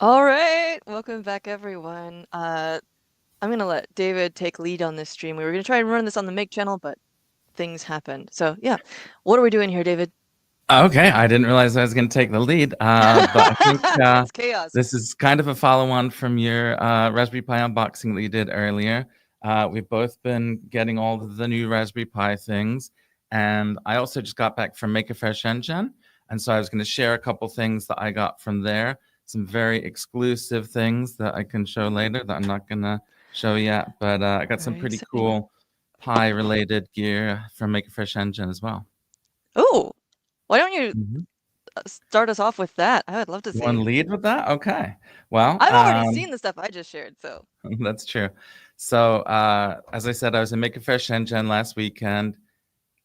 All right, welcome back, everyone. I'm gonna let David take lead on this stream. We were gonna try and run this on the Make channel, but things happened. So yeah, what are we doing here, David? Okay, I didn't realize I was going to take the lead, but I think It's chaos. this is kind of a follow-on from your Raspberry Pi unboxing that you did earlier. We've both been getting all of the new Raspberry Pi things, and I also just got back from Maker Faire Shenzhen, and so I was going to share a couple things that I got from there, some very exclusive things that I can show later that I'm not going to show yet, but I got some Very pretty exciting. cool Pi-related gear from Maker Faire Shenzhen as well. Oh, why don't you Mhm. start us off with that? I would love to You want see. to lead with that? Okay. Well, I've already seen the stuff I just shared, so. that's true. So, as I said, I was in Maker Faire Shenzhen last weekend.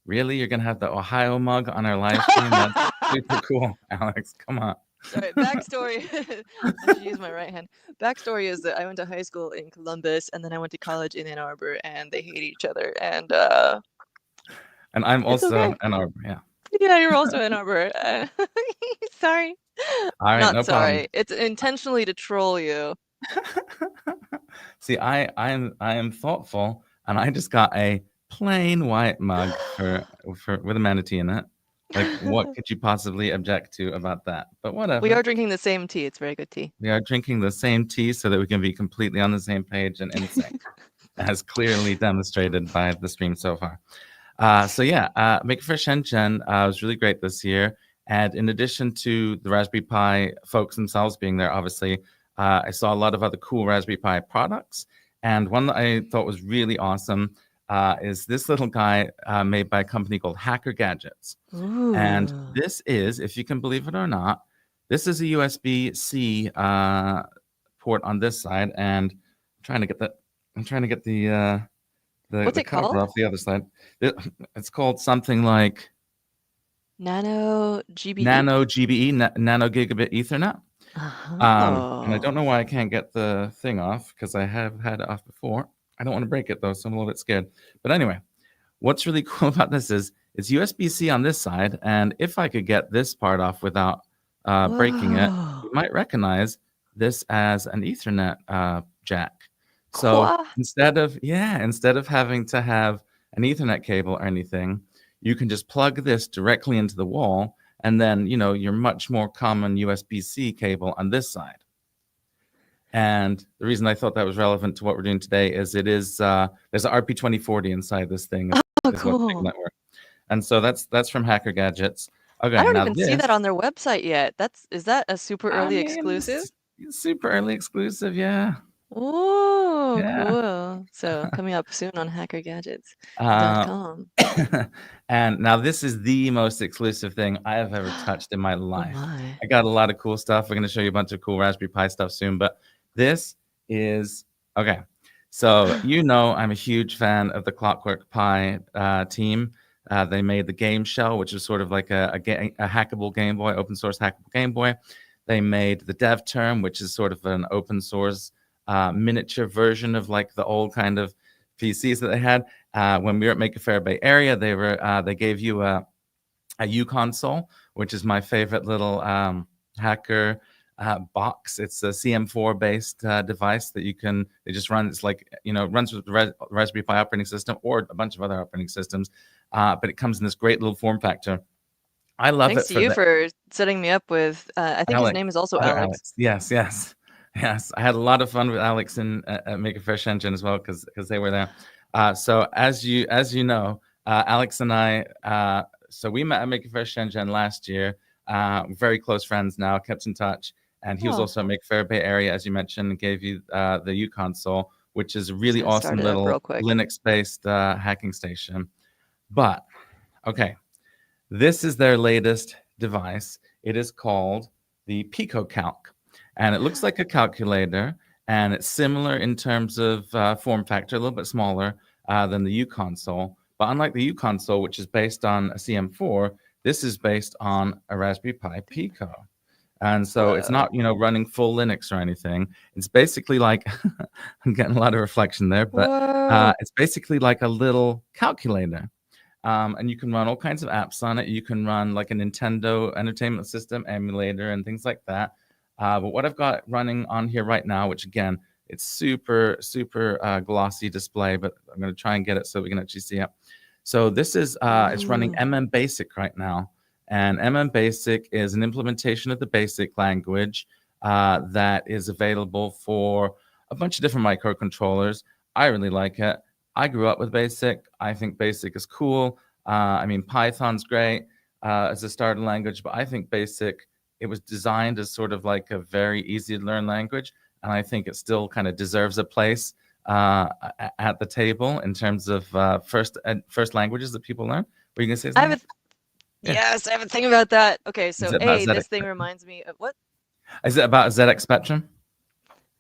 Really? You're going to have the Ohio mug on our live stream? That's super cool, Alex. Come on. All right, backstory. I should use my right hand. Backstory is that I went to high school in Columbus, and then I went to college in Ann Arbor, and they hate each other, and And I'm it's also okay. Ann Arbor. Yeah. Yeah, you're also in Arbor. Sorry. All right. Not No problem. sorry. It's intentionally to troll you. See, I am thoughtful, and I just got a plain white mug for with a manatee in it. Like, what could you possibly object to about that? But We whatever. are drinking the same tea. It's very good tea. We are drinking the same tea so that we can be completely on the same page and in sync, as clearly demonstrated by the stream so far. So yeah, Maker Faire Shenzhen was really great this year. And in addition to the Raspberry Pi folks themselves being there, obviously, I saw a lot of other cool Raspberry Pi products. And one that I thought was really awesome is this little guy made by a company called Hacker Gadgets. And Ooh. this is, if you can believe it or not, this is a USB-C port on this side, and I'm trying to get What's the it called? cover off the other side. It's called something like Nano GBE? Nano GBE, Nano Gigabit Ethernet. And I don't know Oh. why I can't get the thing off because I have had it off before. I don't want to break it though, so I'm a little bit scared. But anyway, what's really cool about this is it's USB-C on this side, and if I could get this part off without breaking it, you Whoa. might recognize this as an Ethernet jack. So Qua. instead of having to have an Ethernet cable or anything, you can just plug this directly into the wall, and then your much more common USB-C cable on this side. And the reason I thought that was relevant to what we're doing today is there's an RP2040 inside this thing Oh, is what's big cool. network. And so that's from Hacker Gadgets. I Okay, don't now even see this, that on their website yet. Is that a super I early mean, exclusive? super early exclusive, yeah. Oh, Yeah. cool. So coming up soon on Uh, hackergadgets.com. and now this is the most exclusive thing I have ever touched in my Oh life. my. I got a lot of cool stuff. We're going to show you a bunch of cool Raspberry Pi stuff soon, but this is okay. So I'm a huge fan of the Clockwork Pi team. They made the Game Shell, which is sort of like a hackable Game Boy, open source hackable Game Boy. They made the Dev Term, which is sort of an open source miniature version of like the old kind of PCs that they had. When we were at Maker Faire Bay Area, they gave you a U console, which is my favorite little hacker box. It's a CM4 based device that they just run. It's like, runs with the Raspberry Pi operating system or a bunch of other operating systems. But it comes in this great little form factor. I love Thanks it to for you the for setting me up with, I think his Alex, name is also other Alex. Alex. Yes, yes, yes. I had a lot of fun with Alex and Maker Faire Shenzhen as well because they were there. So as you know, Alex and I, so we met at Maker Faire Shenzhen last year. Very close friends now, kept in touch. And he was Oh, also at Maker Faire Bay Area, as you mentioned, and gave you the U console, which is a just really gonna start awesome it up little real quick. Linux-based hacking station. But okay, this is their latest device. It is called the Pico Calc, and it looks like a calculator, and it's similar in terms of form factor, a little bit smaller than the U console. But unlike the U console, which is based on a CM4, this is based on a Raspberry Pi Pico. And so it's Whoa. not, running full Linux or anything. It's basically like, I'm getting a lot of reflection there, but Whoa. it's basically like a little calculator. And you can run all kinds of apps on it. You can run like a Nintendo Entertainment System emulator and things like that. But what I've got running on here right now, which again, it's super glossy display, but I'm going to try and get it so we can actually see it. So this is it's running Ooh. MM Basic right now, and MM Basic is an implementation of the Basic language that is available for a bunch of different microcontrollers. I really like it. I grew up with Basic. I think Basic is cool. I mean, Python's great as a starter language, but I think Basic, it was designed as sort of like a very easy to learn language, and I think it still kind of deserves a place at the table in terms of first languages that people learn. Were you gonna say I have something? a Yeah. yes, I have a thing about that. Okay, Is so it about A, ZX this thing Spectrum? reminds me of what? Is it about ZX Spectrum?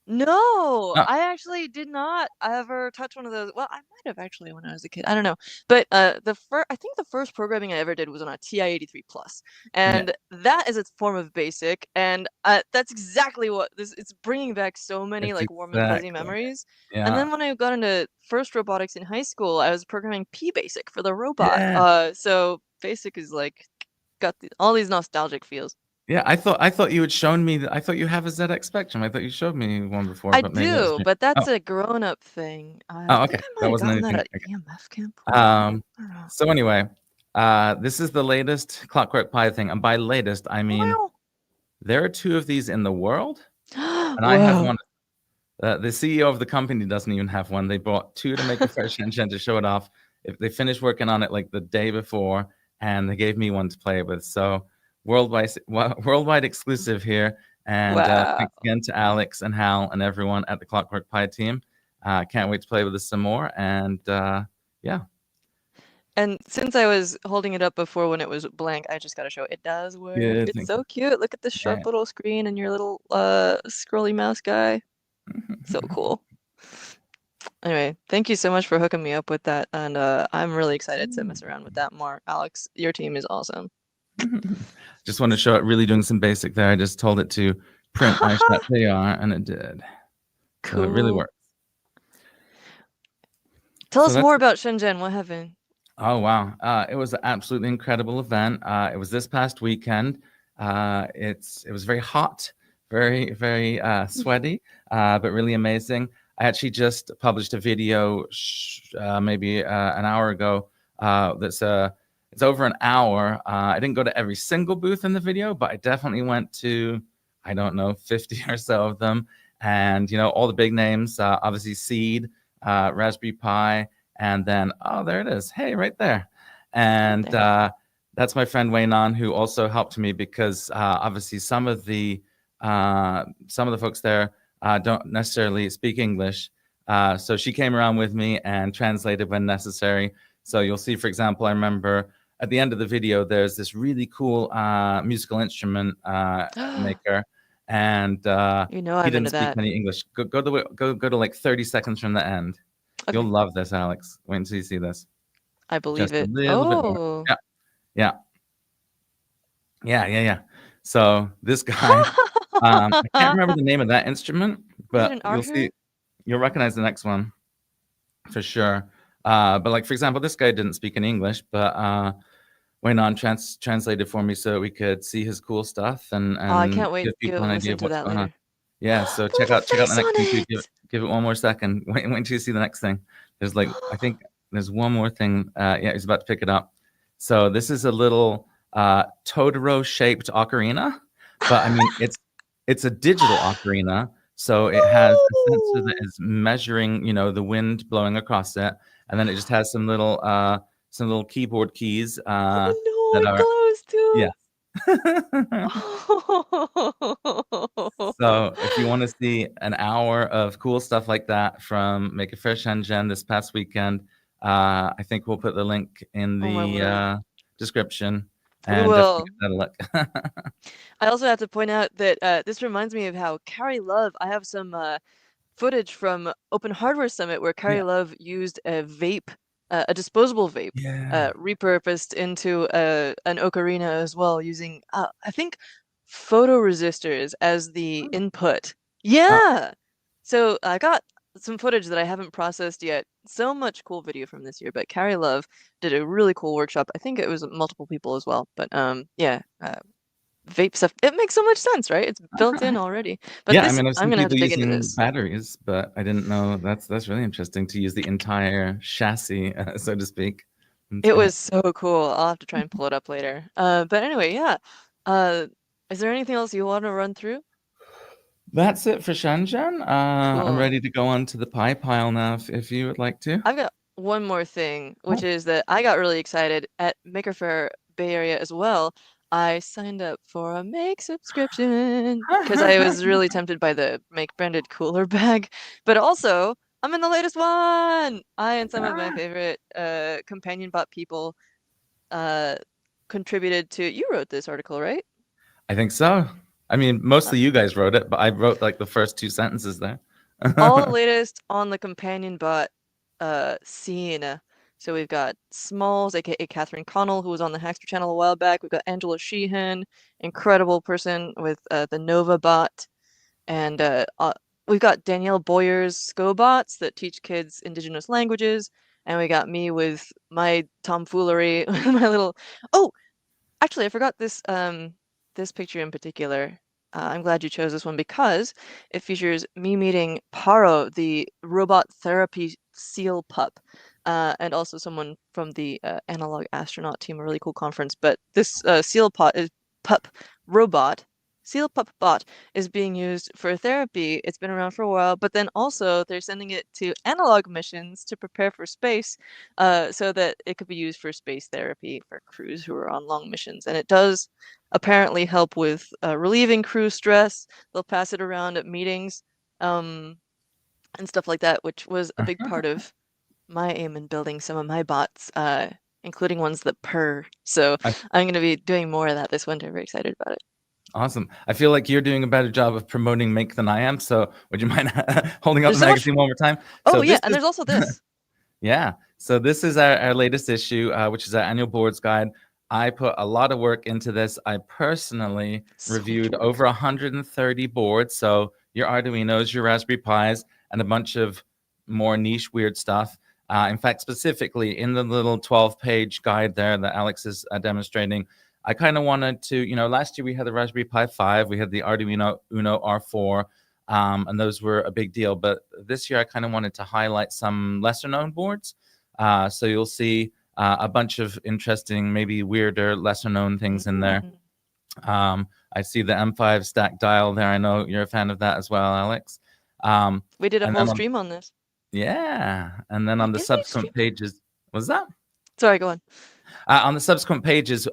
No, Oh, I actually did not ever touch one of those. Well, I might have actually when I was a kid. I don't know. But I think the first programming I ever did was on a TI-83 Plus, yeah, and that is a form of BASIC, and that's exactly what this. It's bringing back so many it's like warm and fuzzy exactly. memories. And Yeah, then when I got into first robotics in high school, I was programming P BASIC for the robot. yeah, So BASIC is like got all these nostalgic feels. yeah. I thought you had shown me that. I thought you have a ZX Spectrum. I thought you showed me one before, I but maybe that was do, me. but Oh, that's a grown-up thing. I oh, think okay. I might That have wasn't gotten that anything. at Okay. EMF Camp One. Um, I don't know. so anyway, this is the latest Clockwork Pi thing, and by latest, I mean Wow. there are two of these in the world, and I have Whoa. one. The CEO of the company doesn't even have one. They bought two to Maker Faire Shenzhen to show it off. If they finished working on it like the day before, and they gave me one to play with. So worldwide exclusive here. And Wow. thanks again to Alex and Hal and everyone at the Clockwork Pi team. Can't wait to play with this some more. And yeah, And since I was holding it up before when it was blank, I just gotta show it does work. good. It's Thank so cute. Look at this you. sharp little screen and your little scrolly mouse guy. So Yeah. cool. Anyway, thank you so much for hooking me up with that, and I'm really excited to mess around with that more. Alex, your team is awesome. Just want to show it really doing some basic there. I just told it to print iShot.jr and it did. So it really Cool. works. Tell So us more that's about Shenzhen. What happened? Oh wow! It was an absolutely incredible event. It was this past weekend. It was very hot, very sweaty, but really amazing. I actually just published a video maybe an hour ago. That's it's over an hour. I didn't go to every single booth in the video, but I definitely went to, I don't know, 50 or so of them, and all the big names. Obviously, Seed, Raspberry Pi. And then, oh, there it is. Hey, right there. Right And there. that's my friend Wayne On, who also helped me because obviously some of the folks there don't necessarily speak English. So she came around with me and translated when necessary. So you'll see, for example, I remember at the end of the video, there's this really cool musical instrument maker, and You know he I'm didn't into speak that. any English. Go to like 30 seconds from the end. You'll Okay, love this, Alex. Wait until you see this. I believe Just a it. little bit more. Oh. Yeah, yeah, yeah. So this guy, I can't remember the name of that instrument, Was it but an Arthur? you'll recognize the next one for sure. But like for example, this guy didn't speak in English, but went on translated for me so we could see his cool stuff and Oh, I can't wait give to people an idea listen of to what's that going on. later. Yeah, so The little check out the face next on thing too. it! Give it one more second. Wait until you see the next thing. There's like I think there's one more thing. Yeah, he's about to pick it up. So this is a little Totoro shaped ocarina, but I mean it's a digital ocarina, so it has a sensor that Oh! is measuring the wind blowing across it, and then it just has some little keyboard keys Oh no, that it are glows yeah. too! Oh. So if you want to see an hour of cool stuff like that from Maker Faire Shenzhen this past weekend, I think we'll put the link in Oh my the word. description We and definitely will. give that a look. I also have to point out that this reminds me of how Carrie Love, I have some footage from Open Hardware Summit where Yeah. Carrie Love used a vape, a disposable vape, Yeah. repurposed into an ocarina as well, using I think photoresistors as the Oh, input. uh, Yeah. So I got some footage that I haven't processed yet. So much cool video from this year, but Carrie Love did a really cool workshop. I think it was multiple people as well, but yeah. vape stuff. It makes so much sense, right? It's built in already. But Yeah, I this, mean, I've I'm seen gonna have to people dig into using this. batteries, but I didn't know that's really interesting to use the entire chassis, so to speak. That's It great. was so cool. I'll have to try and pull it up later. But anyway, yeah. Uh, is there anything else you want to run through? That's it for Shenzhen. I'm Cool. ready to go on to the pie pile now if you would like to. I've got one more thing, which Oh. is that I got really excited at Maker Faire Bay Area as well. I signed up for a Make subscription because I was really tempted by the Make branded cooler bag, but also I'm in the latest one. I and some of my favorite companion bot people uh contributed to. You wrote this article, right? I think so. I mean, mostly you guys wrote it, but I wrote like the first two sentences there. All the latest on the companion bot scene. So we've got Smalls, aka Catherine Connell, who was on the Hackster channel a while back. We've got Angela Sheehan, incredible person with the Nova bot, and we've got Danielle Boyer's Scobots that teach kids indigenous languages, and we got me with my tomfoolery, my little. Oh, actually, I forgot this picture in particular. I'm glad you chose this one because it features me meeting Paro, the robot therapy seal pup, and also someone from the Analog Astronaut team, a really cool conference. But this pup robot, seal pup bot, is being used for therapy. It's been around for a while, but then also they're sending it to analog missions to prepare for space so that it could be used for space therapy for crews who are on long missions. And it does apparently help with relieving crew stress. They'll pass it around at meetings um, and stuff like that, which was a big part of my aim in building some of my bots, including ones that purr. So I, I'm going to be doing more of that this winter. Very excited about it. awesome. I feel like you're doing a better job of promoting Make than I am. So would you mind holding up There's the so much. magazine one more time? Oh, So yeah. this And is there's also this. Yeah. So this is our latest issue, which is our annual boards guide. I put a lot of work into this. I personally So much reviewed work. over 130 boards. So your Arduinos, your Raspberry Pis, and a bunch of more niche, weird stuff. In fact, specifically in the little 12-page guide there that Alex is demonstrating, I kind of wanted to, last year we had the Raspberry Pi 5, we had the Arduino Uno R4, and those were a big deal. But this year, I kind of wanted to highlight some lesser known boards. So you'll see a bunch of interesting, maybe weirder, lesser known things in there. Mm. I see the M5 stack dial there. I know you're a fan of that as well, Alex. Um, We did a and whole then on, stream on this. yeah, and then on Wait, the did we stream? subsequent pages, was that? Sorry, go on. On the subsequent pages,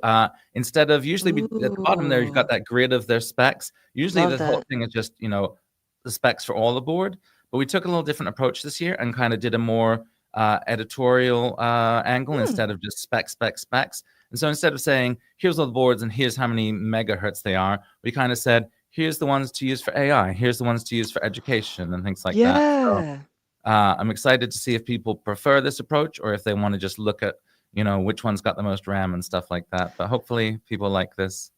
instead of usually at the bottom there, you've got Ooh, that grid of their specs. Usually love the whole that. thing is just, the specs for all the board. But we took a little different approach this year and kind of did a more editorial angle Hmm. instead of just specs. And so instead of saying, here's all the boards and here's how many megahertz they are, we kind of said, here's the ones to use for AI, here's the ones to use for education and things like that. So Yeah. I'm excited to see if people prefer this approach or if they want to just look at, which one's got the most RAM and stuff like that. But hopefully people like this.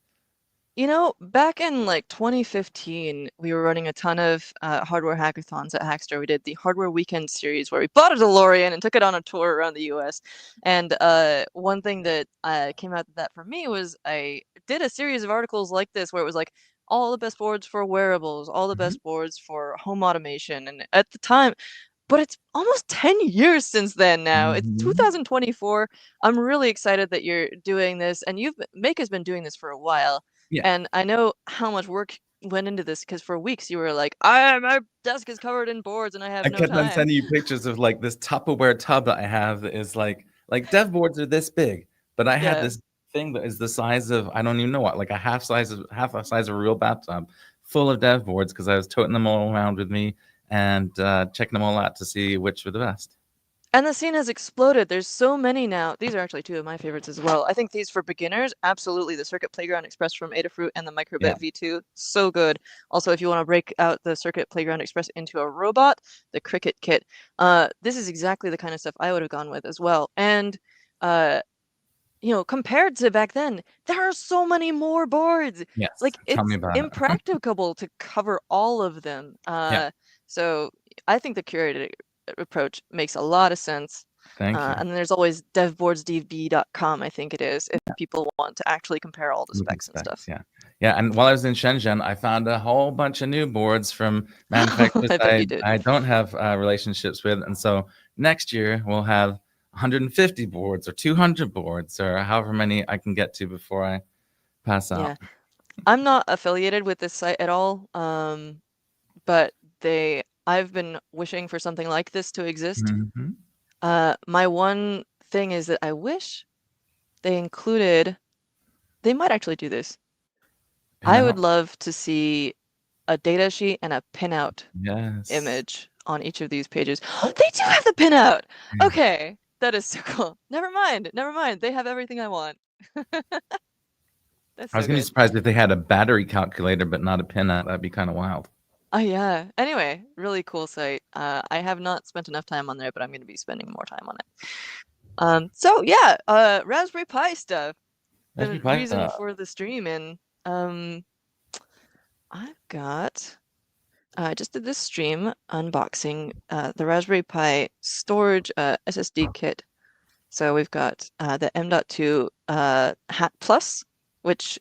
You know, back in like 2015, we were running a ton of hardware hackathons at Hackster. We did the Hardware Weekend series where we bought a DeLorean and took it on a tour around the US. And one thing that came out of that for me was I did a series of articles like this where it was like all the best boards for wearables, all the Mhm. best boards for home automation. And at the time, but it's almost 10 years since then now. It's Mhm. 2024. I'm really excited that you're doing this, and Make has been doing this for a while. Yeah. And I know how much work went into this because for weeks you were like, my desk is covered in boards and I have I no kept on time. sending you pictures of like this Tupperware tub that I have that is like dev boards are this big, but I had Yeah. this thing that is the size of I don't even know what, like a half a size of a real bathtub, full of dev boards because I was toting them all around with me and checking them all out to see which were the best. And the scene has exploded. There's so many now. These are actually two of my favorites as well. I think these for beginners, absolutely. The Circuit Playground Express from Adafruit and the Yeah. Microbit V2, so good. Also, if you want to break out the Circuit Playground Express into a robot, the Cricket Kit. This is exactly the kind of stuff I would have gone with as well. And uh, compared to back then, there are so many more boards. Yes. Like Tell me it's about it. impracticable to cover all of them. Yeah. So I think the curated approach makes a lot of sense. Thank you. And then there's always devboardsdb.com, I think it is, if people want to actually compare all the Look at specs and specs, stuff. yeah. Yeah, and while I was in Shenzhen, I found a whole bunch of new boards from manufacturers I bet you did. I don't have relationships with, and so next year we'll have 150 boards or 200 boards or however many I can get to before I pass Yeah. out. I'm not affiliated with this site at all, but I've been wishing for something like this to exist. Mhm. My one thing is that I wish they included, they might actually do this. I would Pinout. love to see a data sheet and a pinout Yes. image on each of these pages. Oh. They do have the pinout! Yeah. Okay, that is so cool. Never mind, never mind. They have everything I want. That's I was so gonna be good. surprised if they had a battery calculator, but not a pinout. That'd be kind of wild. Oh yeah. Anyway, really cool site. I have not spent enough time on there, but I'm going to be spending more time on it. So yeah, Raspberry Pi stuff. Raspberry The Pi. reason for the stream, and I've got. I just did this stream unboxing the Raspberry Pi storage SSD kit. So we've got the M.2 Hat Plus, which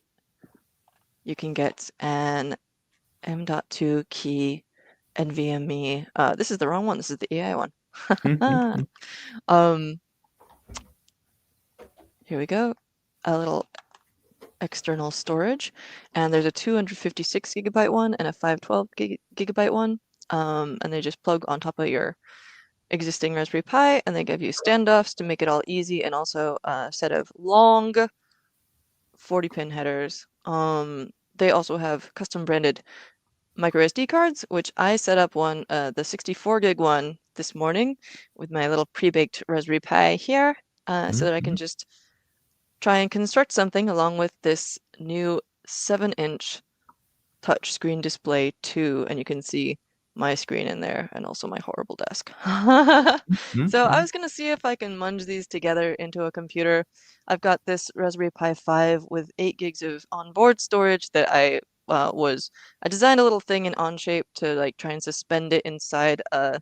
you can get an M.2 key NVMe. This is the wrong one. This is the AI one. Um, Here we go. A little external storage, and there's a 256 gigabyte one and a 512 gigabyte one. And they just plug on top of your existing Raspberry Pi, and they give you standoffs to make it all easy, and also a set of long 40-pin headers. They also have custom branded micro SD cards, which I set up one, the 64 gig one this morning with my little pre-baked Raspberry Pi here, so that I can just try and construct something along with this new 7-inch touchscreen display too, and you can see my screen in there and also my horrible desk. So I was gonna see if I can munge these together into a computer. I've got this Raspberry Pi 5 with 8 gigs of onboard storage that I designed a little thing in Onshape to like try and suspend it inside a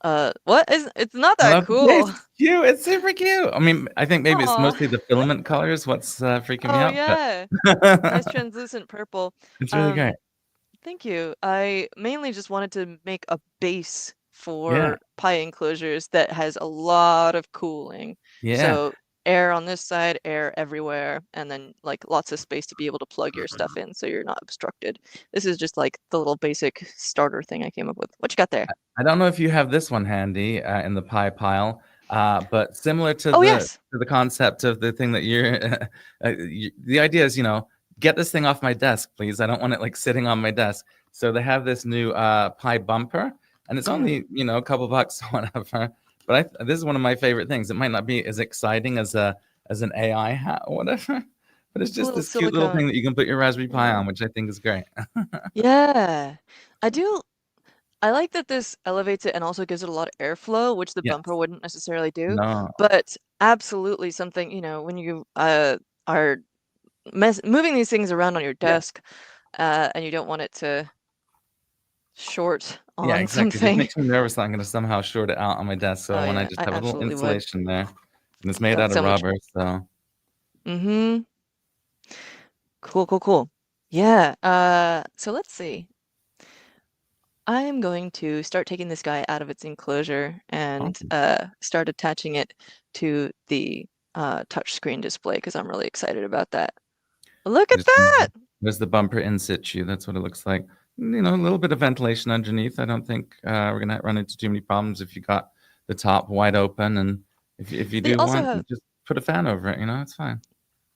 it's not I that love yeah, cool. it's cute. It's super cute. I mean, I think maybe it's Aw. mostly the filament colors. What's freaking me Oh out, but yeah. Nice translucent purple. it's really Um, great. Thank you. I mainly just wanted to make a base Yeah, for Pi enclosures that has a lot of cooling. yeah. So air on this side, air everywhere, and then like lots of space to be able to plug your stuff in so you're not obstructed. This is just like the little basic starter thing I came up with. What you got there? I don't know if you have this one handy in the pie pile, but similar Oh yes. to the concept of the thing that you're, the idea is, get this thing off my desk, please. I don't want it like sitting on my desk. So they have this new pie bumper, and it's Mm. only a couple bucks or whatever. But this is one of my favorite things. It might not be as exciting as an AI hat or whatever, but it's A just little this cute little thing silicone. that you can put your Raspberry Pi Yeah. on, which I think is great. Yeah. I do I like that this elevates it and also gives it a lot of airflow, which the bumper Yes. wouldn't necessarily do. No. But absolutely something, when you are moving these things around on your Yeah. desk, and you don't want it to short Yeah, on exactly. It just something. makes me nervous that I'm gonna somehow short it out on my desk, so I Oh wanna yeah, just I have a little absolutely would. insulation there, and it's made Oh, out of so much. rubber, so Mm-hmm. Cool, cool, cool. Yeah. So let's see. I am going to start taking this guy out of its enclosure and awesome. start attaching it to the touchscreen display because I'm really excited about that. Look at Just that! there's the bumper in situ, that's what it looks like. A little bit of ventilation underneath. I don't think, we're gonna run into too many problems if you got the top wide open, and if you They do also want, have, just put a fan over it, it's fine.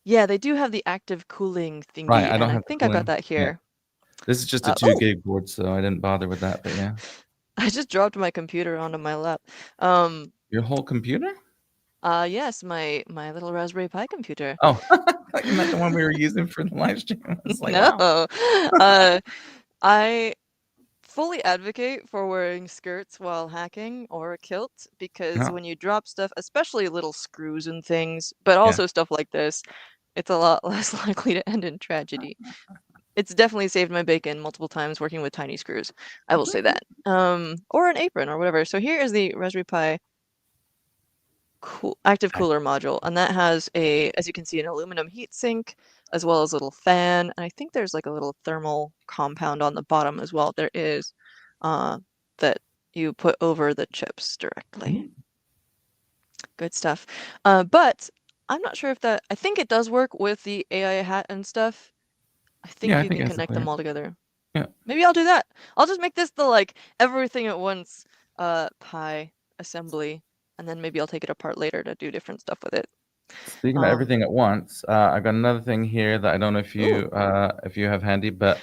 yeah, they do have the active cooling Right, thingy, I and don't I have the think I've got cooling. that Yeah. here. This is just a 2 Oh, gig board, so I didn't bother with that, but yeah. I just dropped my computer onto my lap. Um, Your whole computer? yes, my little Raspberry Pi computer. Oh, I thought you meant the one we were using for the live stream. I was like, No, "Wow." I fully advocate for wearing skirts while hacking or a kilt because No. when you drop stuff, especially little screws and things, but Yeah. also stuff like this, it's a lot less likely to end in tragedy. It's definitely saved my bacon multiple times working with tiny screws. I will say that. Or an apron or whatever. So here is the Raspberry Pi active I, cooler module, and that has as you can see, an aluminum heatsink as well as a little fan, and I think there's like a little thermal compound on the bottom as well. There is uh, that you put over the chips directly. mm, Good stuff. But I'm not sure if that. I think it does work with the AI hat and stuff. I yeah, think I you think can it has a connect them clear. all together. Yeah. Maybe I'll do that. I'll just make this the like everything at once Pi assembly, and then maybe I'll take it apart later to do different stuff with it. Speaking of Um, everything at once, I got another thing here that I don't know ooh. if you have handy, but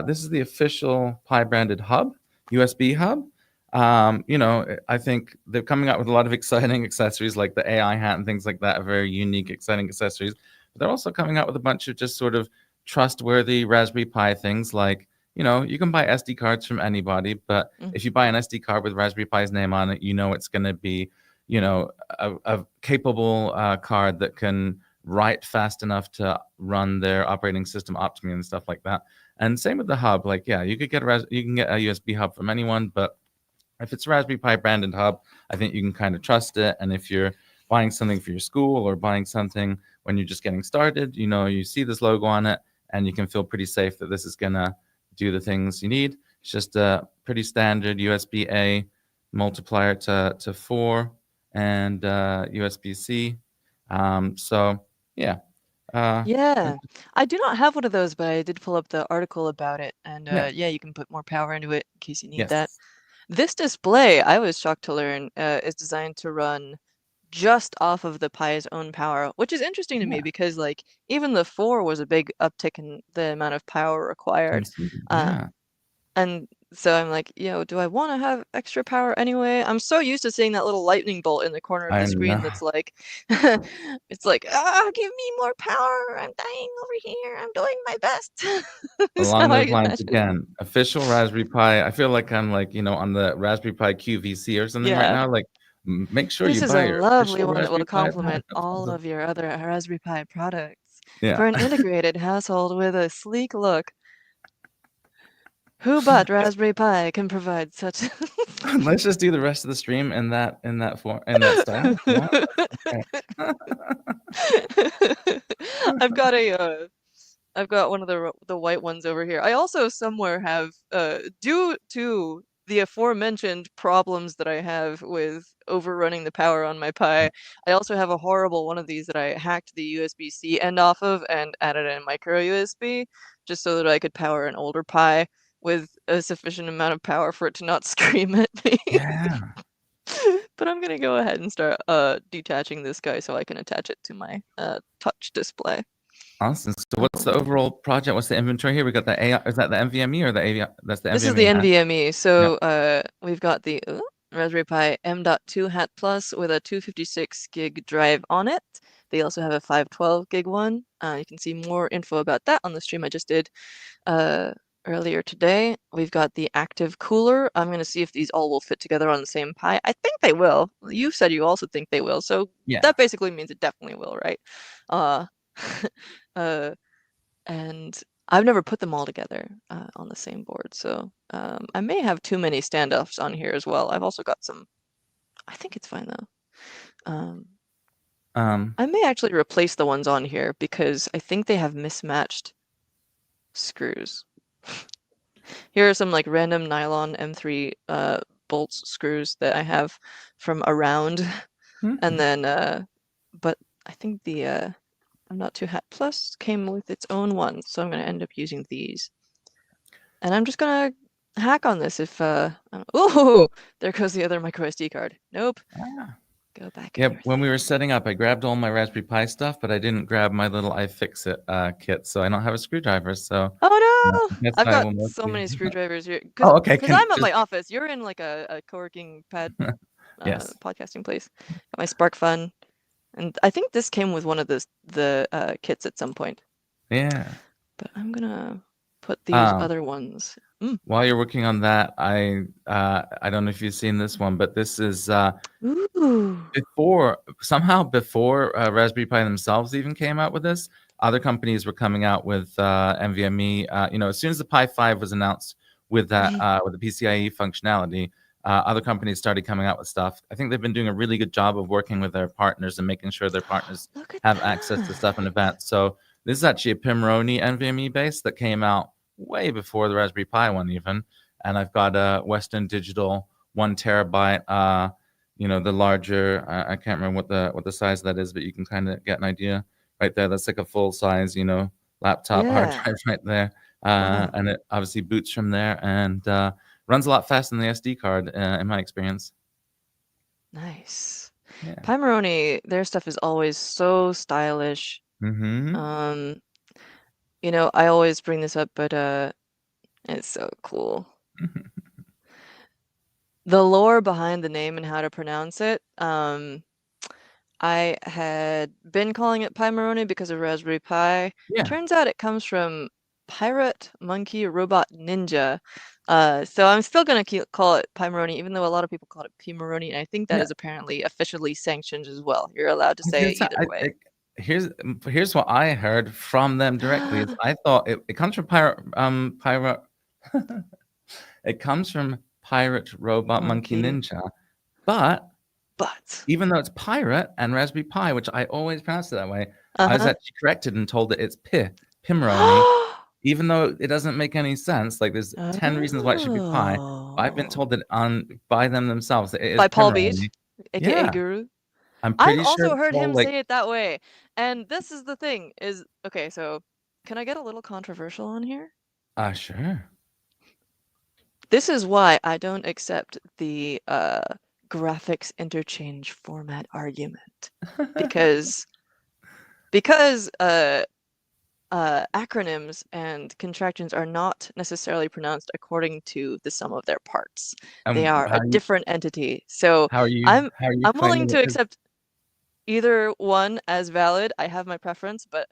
this is the official Pi branded hub, USB hub. I think they're coming out with a lot of exciting accessories like the AI hat and things like that, very unique, exciting accessories. But they're also coming out with a bunch of just sort of trustworthy Raspberry Pi things like, you can buy SD cards from anybody, but Mm. if you buy an SD card with Raspberry Pi's name on it, it's going to be a capable card that can write fast enough to run their operating system optimally and stuff like that. And same with the hub. Like, yeah, you can get a USB hub from anyone, but if it's a Raspberry Pi branded hub, I think you can kind of trust it. And if you're buying something for your school or buying something when you're just getting started, you see this logo on it and you can feel pretty safe that this is gonna do the things you need. It's just a pretty standard USB-A multiplier to 4 and USB-C. So yeah, uh, Yeah, I do not have one of those, but I did pull up the article about it, and yeah, yeah, you can put more power into it in case you need that. yes, This display, I was shocked to learn, is designed to run just off of the Pi's own power, which is interesting to me yeah, because like even the 4 was a big uptick in the amount of power required. consumer, Uh, yeah, and so I'm like, do I want to have extra power anyway? I'm so used to seeing that little lightning bolt in the corner of the I screen know. that's like, it's like, give me more power. I'm dying over here. I'm doing my best. Is how Along I those lines imagine. again, official Raspberry Pi. I feel like I'm like, on the Raspberry Pi QVC or something right Yeah. now. Like, make sure This you is buy a your lovely official one that will Raspberry Pi complement all backup. of your other Raspberry Pi products. Yeah. For an integrated household with a sleek look, who but Raspberry Pi can provide such Let's just do the rest of the stream in that form in that style. Yeah. Okay. I've got I've got one of the white ones over here. I also somewhere have due to the aforementioned problems that I have with overrunning the power on my Pi, I also have a horrible one of these that I hacked the USB-C end off of and added a micro USB just so that I could power an older Pi with a sufficient amount of power for it to not scream at me. Yeah. But I'm gonna go ahead and start detaching this guy so I can attach it to my touch display. Awesome. So what's the Um, overall project? What's the inventory here? We got the AI. Is that the NVMe or the AVI? That's the This is the NVMe, huh? NVMe. Yeah. So we've got the Raspberry Pi M.2 Hat Plus with a 256 gig drive on it. They also have a 512 gig one. You can see more info about that on the stream I just did uh, earlier today. We've got the active cooler. I'm going to see if these all will fit together on the same Pi. I think they will. You said you also think they will. So Yeah. that basically means it definitely will, right? Uh, uh, and I've never put them all together on the same board, so I may have too many standoffs on here as well. I've also got some. I think it's fine though. Um. I may actually replace the ones on here because I think they have mismatched screws. Here are some like random nylon M3 bolts screws that I have from around, and Mhm. then but I think the I'm Not Too Hat Plus came with its own one, so I'm gonna end up using these. And I'm just gonna hack on this if ooh, there goes the other micro SD card. Nope. Ah. Go back in Yeah, your when we thing. were setting up, I grabbed all my Raspberry Pi stuff, but I didn't grab my little iFixit kit, so I don't have a screwdriver. So Oh I no! guess I've I got will so mostly. many screwdrivers here. Cause, Oh, okay. cause Can I'm at just my office. You're in like a co-working pad yes, podcasting place. Got my Spark Fun. And I think this came with one of the kits at some point. yeah. But I'm gonna put these Um, other ones. Mm. while you're working on that, I don't know if you've seen this one, but this is Ooh. before Raspberry Pi themselves even came out with this. Other companies were coming out with NVMe. As soon as the Pi 5 was announced with that with the PCIe functionality, other companies started coming out with stuff. I think they've been doing a really good job of working with their partners and making sure their partners Look at have access to stuff in that. events. So this is actually a Pimoroni NVMe base that came out way before the Raspberry Pi one even. And I've got a Western Digital 1 terabyte. The larger. I can't remember what the size of that is, but you can kind of get an idea right there. That's like a full size, laptop hard Yeah. drive right there. Wow. And it obviously boots from there and runs a lot faster than the SD card, in my experience. Nice. Yeah. Pimoroni, their stuff is always so stylish. Mm-hmm. Um, I always bring this up, but it's so cool. The lore behind the name and how to pronounce it. I had been calling it Pimoroni because of Raspberry Pi. Yeah. Turns out it comes from Pirate Monkey Robot Ninja. So I'm still gonna call it Pimoroni, even though a lot of people call it Pimoroni, and I think that Yeah. is apparently officially sanctioned as well. You're allowed to I was say gonna it say, either way. here's what I heard from them directly. Is I thought it comes from pirate. It comes from Pirate Robot Monkey Monkey. Ninja, but But even though it's pirate and Raspberry Pi, which I always pronounce it that way, I was uh-huh. actually corrected and told that it's Pimoroni, even though it doesn't make any sense. Like there's 10 reasons why it should be Pi. I've been Oh. told that by them themselves that it is By Paul Beach, Pimoroni. aka Yeah, Guru. I'm I've pretty sure also heard Paul him like say it that way. And this is the thing is okay, so can I get a little controversial on here? sure. This is why I don't accept the graphics interchange format argument. Because acronyms and contractions are not necessarily pronounced according to the sum of their parts. They are a different entity. So how are you I'm how are you I'm willing claiming to it is? accept either one as valid. I have my preference, but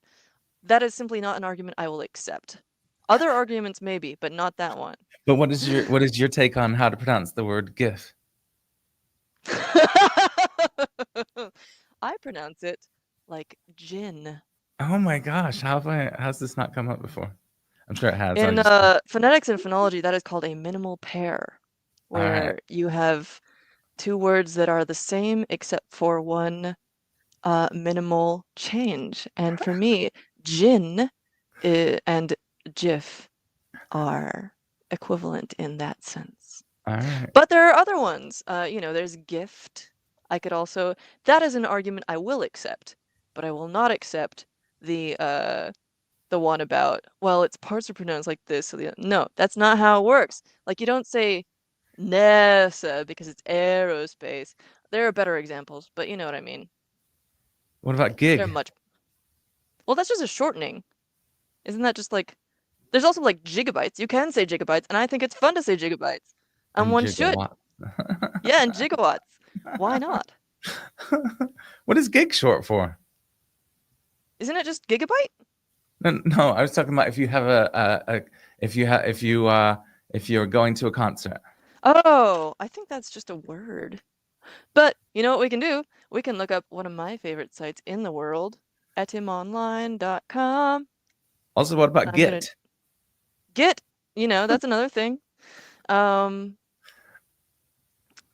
that is simply not an argument I will accept. Other arguments maybe, but not that one. But what is your take on how to pronounce the word GIF? I pronounce it like gin. Oh my gosh, how's this not come up before? I'm sure it has. I'm In just phonetics and phonology, that is called a minimal pair, all right. where you have two words that are the same except for one minimal change. And for me, gin and GIF are equivalent in that sense. All right. But there are other ones. There's gift. I could also. That is an argument I will accept, but I will not accept the one about, well, its parts are pronounced like this. So no, that's not how it works. Like you don't say NASA because it's aerospace. There are better examples, but you know what I mean. What about They're gig much. Well, that's just a shortening. Isn't that just like there's also like gigabytes. You can say gigabytes, and I think it's fun to say gigabytes. And and one should. gigawatt? Yeah, and gigawatts. Why not? What is gig short for? Isn't it just gigabyte? No, no, I was talking about if you have if you're going to a concert. Oh, I think that's just a word. But you know what we can do? We can look up one of my favorite sites in the world, etymonline.com. Also, what about I'm gonna Git? get, that's another thing. Um,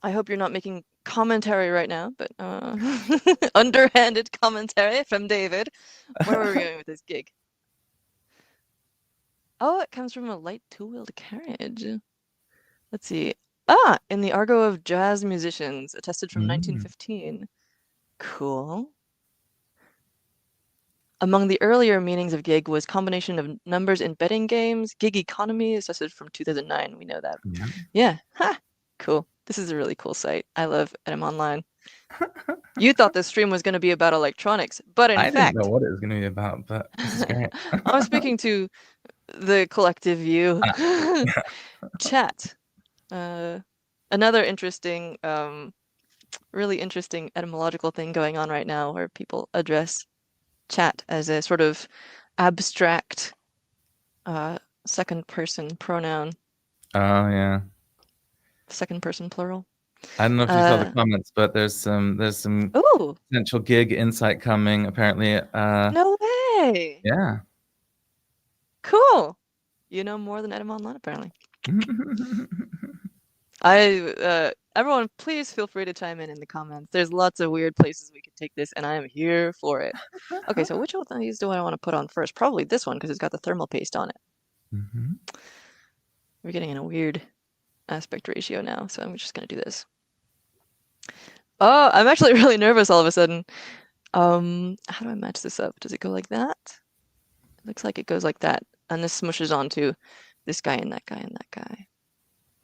I hope you're not making commentary right now, but underhanded commentary from David. Where were we going with this gig? Oh, it comes from a light two-wheeled carriage. Let's see. In the Argo of Jazz Musicians, attested from Mm. 1915. Cool. Among the earlier meanings of gig was combination of numbers in betting games. Gig economy, assessed from 2009. We know that. Yeah. Yeah. Ha! Cool. This is a really cool site. I love Etem Online. You thought this stream was going to be about electronics, but in I didn't know fact, what it was going to be about, but this is great. I'm speaking to the collective view. Uh, Chat. Another interesting, really interesting etymological thing going on right now where people address chat as a sort of abstract second person pronoun, yeah. second person plural. I don't know if you saw the comments, but there's some Ooh, potential gig insight coming. Apparently, no way. yeah. Cool. You know more than Etem Online, apparently. Everyone, please feel free to chime in the comments. There's lots of weird places we could take this, and I am here for it. Okay, so which of these do I want to put on first? Probably this one because it's got the thermal paste on it. Mm-hmm. We're getting in a weird aspect ratio now, so I'm just gonna do this. Oh, I'm actually really nervous all of a sudden. How do I match this up? Does it go like that? It looks like it goes like that, and this smushes onto this guy and that guy and that guy.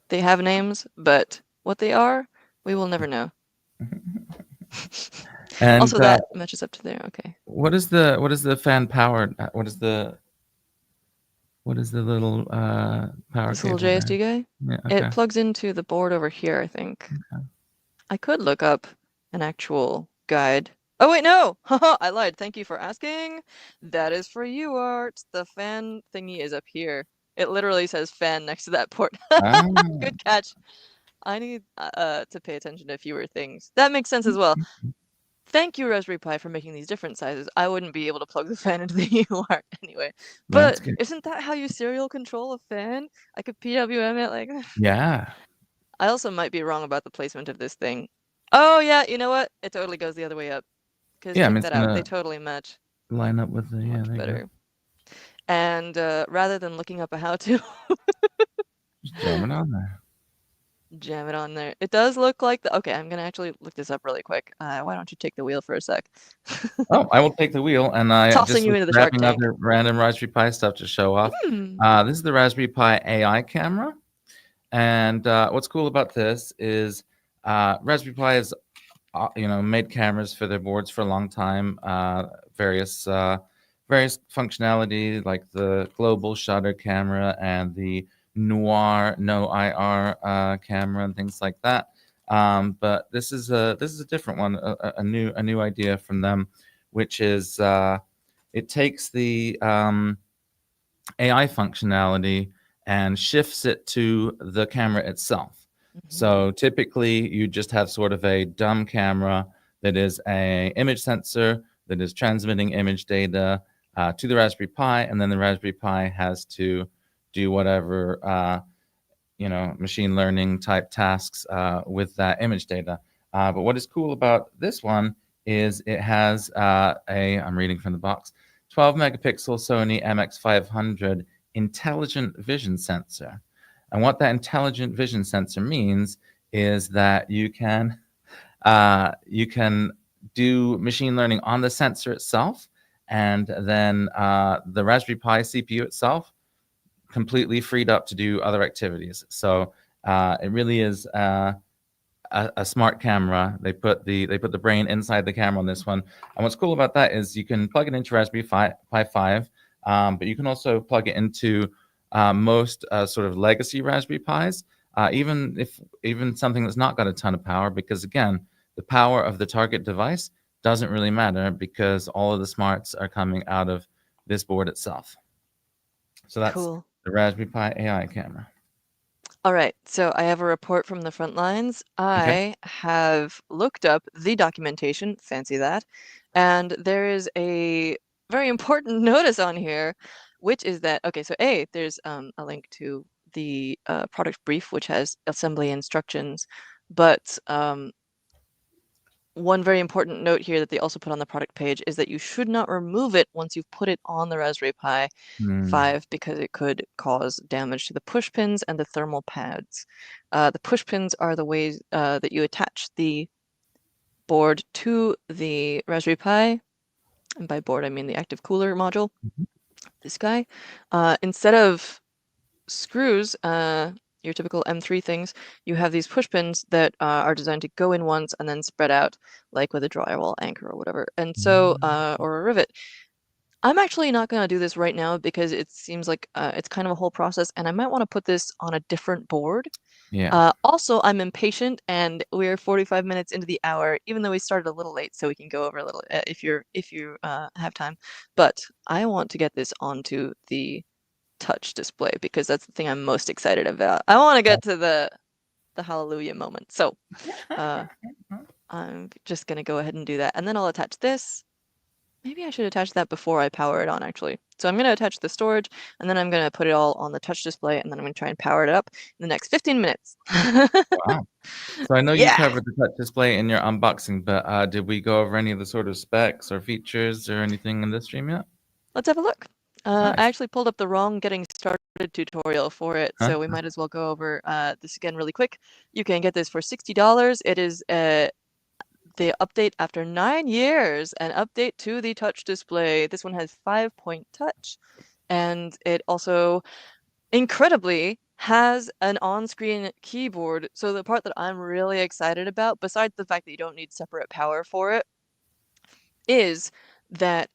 They have names, but what they are, we will never know. And Also, that matches up to there. Okay. what is the fan powered? What is the little power This little cable there? JSD guy, Yeah. it Okay. plugs into the board over here, I think. Okay. I could look up an actual guide. Oh wait, no! Haha, I lied. Thank you for asking. That is for you, Art. The fan thingy is up here. It literally says fan next to that port. Ah. Good catch. I need to pay attention to fewer things. That makes sense as well. Thank you, Raspberry Pi, for making these different sizes. I wouldn't be able to plug the fan into the UART anyway. That's But good. isn't that how you serial control a fan? I could PWM it like that. Yeah. I also might be wrong about the placement of this thing. Oh yeah, you know what? It totally goes the other way up. Because Yeah. I mean, check it's that out. They gonna totally match line up with the. Yeah. much There you go. better. And rather than looking up a how-to, Just jam it on there. jam it on there. It does look like the. Okay, I'm gonna actually look this up really quick. Why don't you take the wheel for a sec? Oh, I will take the wheel, and I Tossing just you was into the Shark grabbing Tank. other random Raspberry Pi stuff to show off. Hmm. This is the Raspberry Pi AI camera, and what's cool about this is Raspberry Pi has made cameras for their boards for a long time. Various functionality like the global shutter camera and the noir no IR camera and things like that. But this is a different one, a new idea from them, which is it takes the AI functionality and shifts it to the camera itself. So typically, you just have sort of a dumb camera that is a image sensor that is transmitting image data to the Raspberry Pi, and then the Raspberry Pi has to do whatever machine learning type tasks with that image data. But what is cool about this one is it has I'm reading from the box, 12 megapixel Sony MX500 intelligent vision sensor. And what that intelligent vision sensor means is that you can do machine learning on the sensor itself, and then the Raspberry Pi CPU itself completely freed up to do other activities. So it really is a smart camera. They put the brain inside the camera on this one. And what's cool about that is you can plug it into Raspberry Pi 5, but you can also plug it into most sort of legacy Raspberry Pis, even something that's not got a ton of power, because again, the power of the target device doesn't really matter because all of the smarts are coming out of this board itself. So that's Cool. the Raspberry Pi AI camera. All right, so I have a report from the front lines. Okay. I have looked up the documentation, fancy that, and there is a very important notice on here, which is that, okay, so there's a link to the product brief, which has assembly instructions, but one very important note here that they also put on the product page is that you should not remove it once you've put it on the Raspberry Pi 5 because it could cause damage to the push pins and the thermal pads. The push pins are the ways that you attach the board to the Raspberry Pi, and by board I mean the active cooler module, this guy. Instead of screws, your typical M3 things, you have these push pins that are designed to go in once and then spread out, like with a drywall anchor or whatever. And so, or a rivet. I'm actually not going to do this right now because it seems like it's kind of a whole process, and I might want to put this on a different board. Yeah. Also, I'm impatient, and we're 45 minutes into the hour, even though we started a little late, so we can go over a little if you have time. But I want to get this onto the touch display because that's the thing I'm most excited about. I want to get to the hallelujah moment. So I'm just gonna go ahead and do that, and then I'll attach this, Maybe I should attach that before I power it on, actually. So I'm going to attach the storage, and then I'm going to put it all on the touch display, and then I'm going to try and power it up in the next 15 minutes. Wow. So I know you Yeah, covered the touch display in your unboxing, but did we go over any of the sort of specs or features or anything in this stream yet? let's have a look. I Nice. actually pulled up the wrong getting started tutorial for it, Huh? so we might as well go over this again really quick. You can get this for $60. It is the update after 9 years, an update to the touch display. This one has 5-point touch, and it also incredibly has an on-screen keyboard. So the part that I'm really excited about, besides the fact that you don't need separate power for it, is that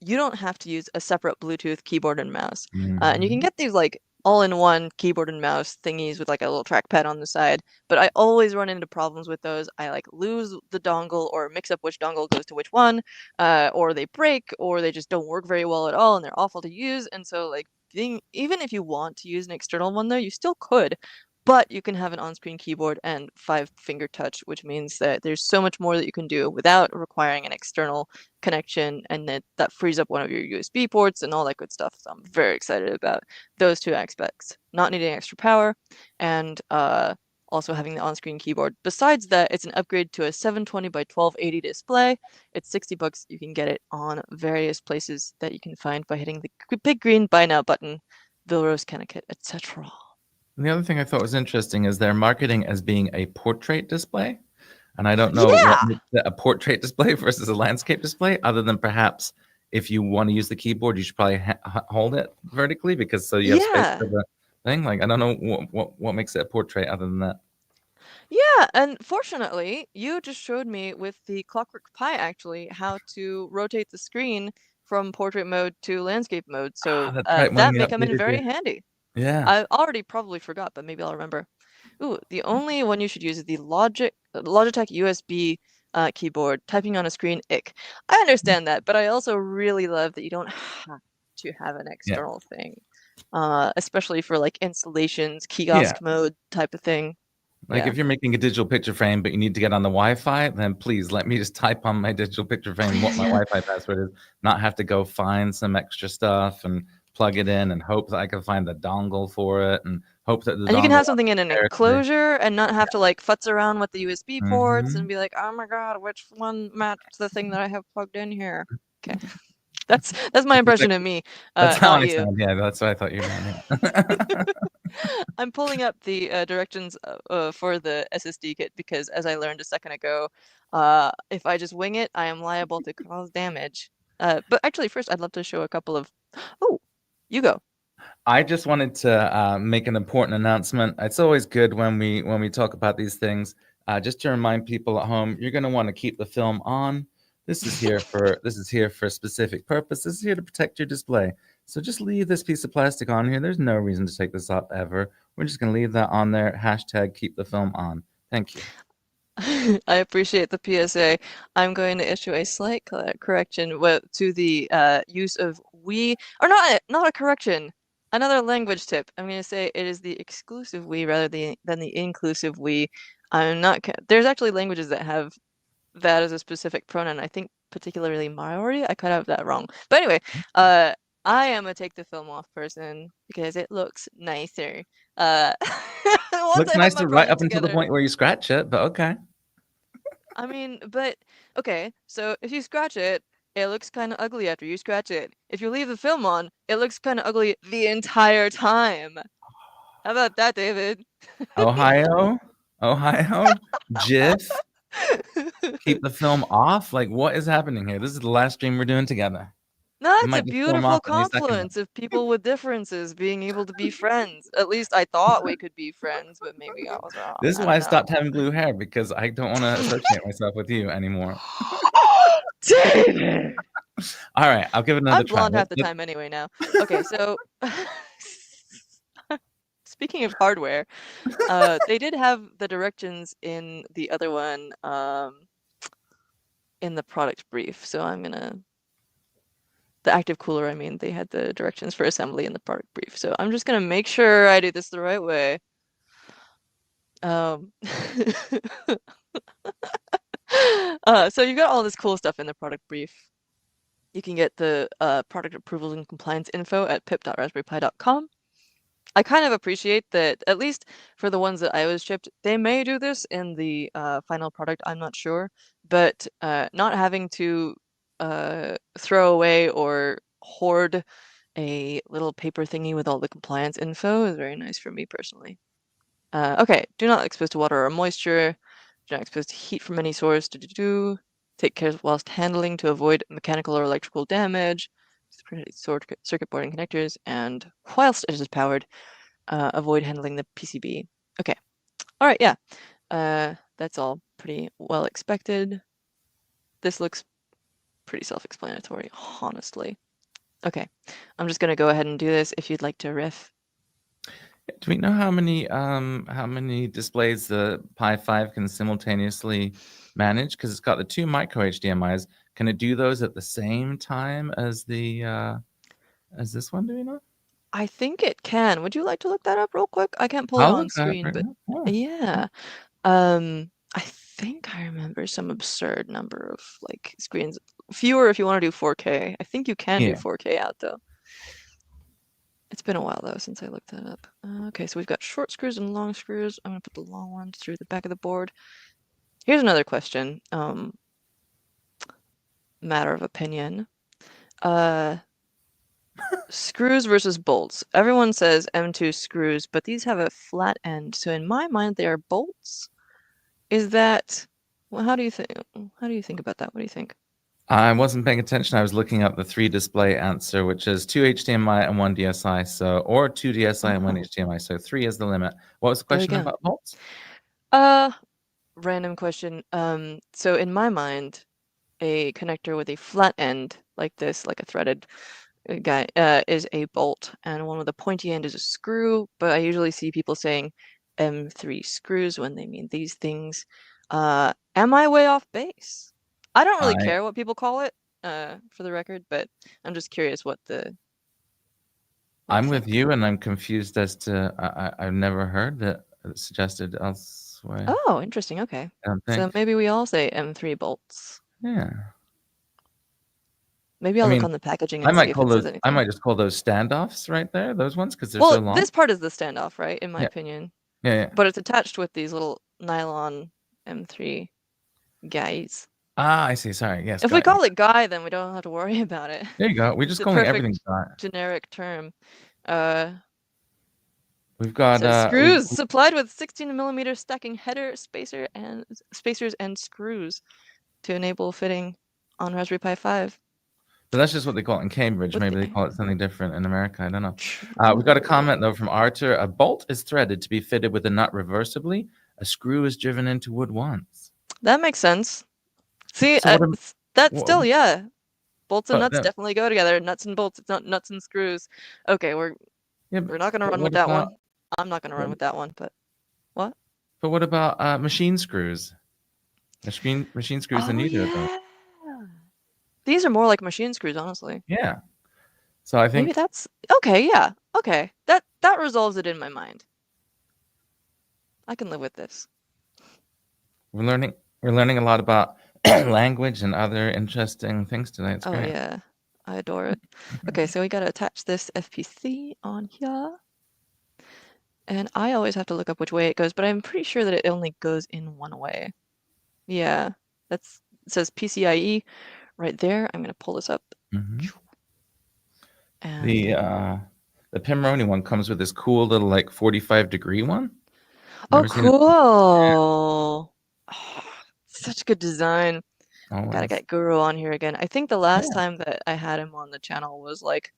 you don't have to use a separate Bluetooth keyboard and mouse. And you can Mhm. get these like all-in-one keyboard and mouse thingies with like a little trackpad on the side, but I always run into problems with those. I like lose the dongle or mix up which dongle goes to which one, or they break, or they just don't work very well at all and they're awful to use. And so like even if you want to use an external one though, you still could. But you can have an on-screen keyboard and 5-finger touch, which means that there's so much more that you can do without requiring an external connection, and that frees up one of your USB ports and all that good stuff. So I'm very excited about those two aspects. Not needing extra power, and also having the on-screen keyboard. Besides that, it's an upgrade to a 720 by 1280 display. It's $60. You can get it on various places that you can find by hitting the big green buy now button, Vilrose, Connecticut, etc. And the other thing I thought was interesting is they're marketing as being a portrait display. And I don't know what Yeah, makes it a portrait display versus a landscape display, other than perhaps if you want to use the keyboard, you should probably hold it vertically because so you have space yeah. for the thing. Like I don't know what makes it a portrait other than that. Yeah, and fortunately, you just showed me with the Clockwork Pi actually how to rotate the screen from portrait mode to landscape mode. Ah, So that's right. When that you may come in updated your very handy. yeah, I already probably forgot, but maybe I'll remember. Ooh, the only one you should use is the Logitech USB keyboard. Typing on a screen, ick. I understand that, but I also really love that you don't have to have an yeah, external thing, especially for like installations, yeah. kiosk mode type of thing. Like Yeah. if you're making a digital picture frame, but you need to get on the Wi-Fi, then please let me just type on my digital picture frame what my Wi-Fi password is, not have to go find some extra stuff and plug it in and hope that I can find the dongle for it and hope that the And you can dongle have something in an there today. enclosure and not have to like futz around with the USB ports and Mhm. be like, oh my God, which one matches the thing that I have plugged in here? Okay. That's my That's impression of exactly me, that's how not I you. sound, yeah, that's what I thought you meant, yeah. I'm pulling up the directions for the SSD kit because, as I learned a second ago, if I just wing it, I am liable to cause damage. But actually, first, I'd love to show a couple of. Oh, you go. I just wanted to make an important announcement. It's always good when we talk about these things, just to remind people at home, you're going to want to keep the film on. This is here for a specific purpose. This is here to protect your display. So just leave this piece of plastic on here. There's no reason to take this off ever. We're just going to leave that on there. Hashtag keep the film on. Thank you. I appreciate the PSA. I'm going to issue a slight correction to the use of we, or not a correction, another language tip. I'm going to say it is the exclusive we rather than the inclusive we. I'm not. There's actually languages that have that as a specific pronoun. I think particularly Maori. I could have that wrong. But anyway, uh, I am a take the film off person because it looks nicer. Uh, once Looks I have nice my to right product up until the together. point where you scratch it, but okay. I mean, but okay, so if you scratch it, it looks kind of ugly after you scratch it. If you leave the film on, it looks kind of ugly the entire time. How about that, David? Ohio, Ohio, Jif, keep the film off. Like, what is happening here? This is the last stream we're doing together. No, I it's a might just storm off beautiful any second. confluence of people with differences being able to be friends. At least I thought we could be friends, but maybe I was wrong. This is I why don't I know. stopped having blue hair because I don't want to associate myself with you anymore. David! All right, I'll give it another I'm try. blonde half the time anyway now. Okay, so speaking of hardware, they did have the directions in the other one, in the product brief. So I'm gonna the active cooler, I mean, they had the directions for assembly in the product brief. So I'm just gonna make sure I do this the right way. Um, so you got all this cool stuff in the product brief. You can get the product approvals and compliance info at pip.raspberrypi.com. I kind of appreciate that, at least for the ones that I was shipped, they may do this in the final product, I'm not sure, but not having to throw away or hoard a little paper thingy with all the compliance info is very nice for me personally. Okay, do not expose to water or moisture. Do not expose to heat from any source. Take care whilst handling to avoid mechanical or electrical damage. Circuit board and connectors, and whilst it is powered, avoid handling the PCB. Okay, all right, yeah. That's all pretty well expected. This looks pretty self-explanatory, honestly. Okay, I'm just gonna go ahead and do this if you'd like to riff. Do we know how many displays the Pi 5 can simultaneously manage? Because it's got the 2 micro HDMIs. Can it do those at the same time as the as this one? Do we know? I think it can. Would you like to look that up real quick? I can't pull it I'll on look that up screen, right but now. Yeah. yeah. I think I remember some absurd number of like screens. Fewer if you want to do 4K. I think you can do Yeah. 4K out though. It's been a while though since I looked that up. Okay, so we've got short screws and long screws. I'm gonna put the long ones through the back of the board. Here's another question. Matter of opinion. Screws versus bolts. Everyone says M2 screws, but these have a flat end. So in my mind, they are bolts. Is that, well, how do you think about that? What do you think? I wasn't paying attention. I was looking up the 3 display answer, which is 2 HDMI and 1 DSI. So, or 2 DSI and 1 Oh, HDMI. So 3 is the limit. What was the there we question go. about bolts? Uh, Random question. So in my mind, a connector with a flat end like this, like a threaded guy, is a bolt, and one with a pointy end is a screw. But I usually see people saying M3 screws when they mean these things. Am I way off base? I don't really I care what people call it, for the record, but I'm just curious what you I'm with think. you, and I'm confused as to I've never heard that suggested elsewhere. Oh, interesting. Okay. I don't So think. maybe we all say M3 bolts. Yeah. Maybe I I'll look mean, on the packaging I and see might if call it says those. I anything. might just call those standoffs right there. Those ones because they're Well, so long. this part is the standoff, right? In my Yeah. opinion. Yeah. Yeah. But it's attached with these little nylon M3 guys. Ah, I see. Sorry. Yes, If we got you. call it guy, then we don't have to worry about it. There you go. We're It's just a calling everything perfect dot. generic term. Uh, We've got says screws supplied with 16 mm stacking header spacers and screws to enable fitting on Raspberry Pi 5 but that's just what they call it in Cambridge. with Maybe they the call it something different in America. I don't know. We got a true. comment though from Arthur. A bolt is threaded to be fitted with a nut reversibly. A screw is driven into wood once. That makes sense. See, So what? that's What still, yeah. Bolts and but nuts no, definitely go together. Nuts and bolts, it's not nuts and screws. Okay, yeah, we're not gonna but run what with that about one. I'm not gonna run with that one, but what? machine screws? Machine screws in Oh neither of those. yeah. These are more like machine screws, honestly. Yeah. So I Maybe think that's okay, yeah. Okay. That resolves it in my mind. I can live with this. we're learning a lot about language and other interesting things today. It's Oh great. yeah. I adore it. Okay, so we gotta attach this FPC on here. And I always have to look up which way it goes, but I'm pretty sure that it only goes in one way. Yeah. It says PCIe right there. I'm gonna pull this up. Hmm. And The Pimoroni one comes with this cool little like 45-degree one. oh, Never seen it. cool. Oh, such good design. Gotta Always. get Guru on here again. I think the last Yeah. time that I had him on the channel was like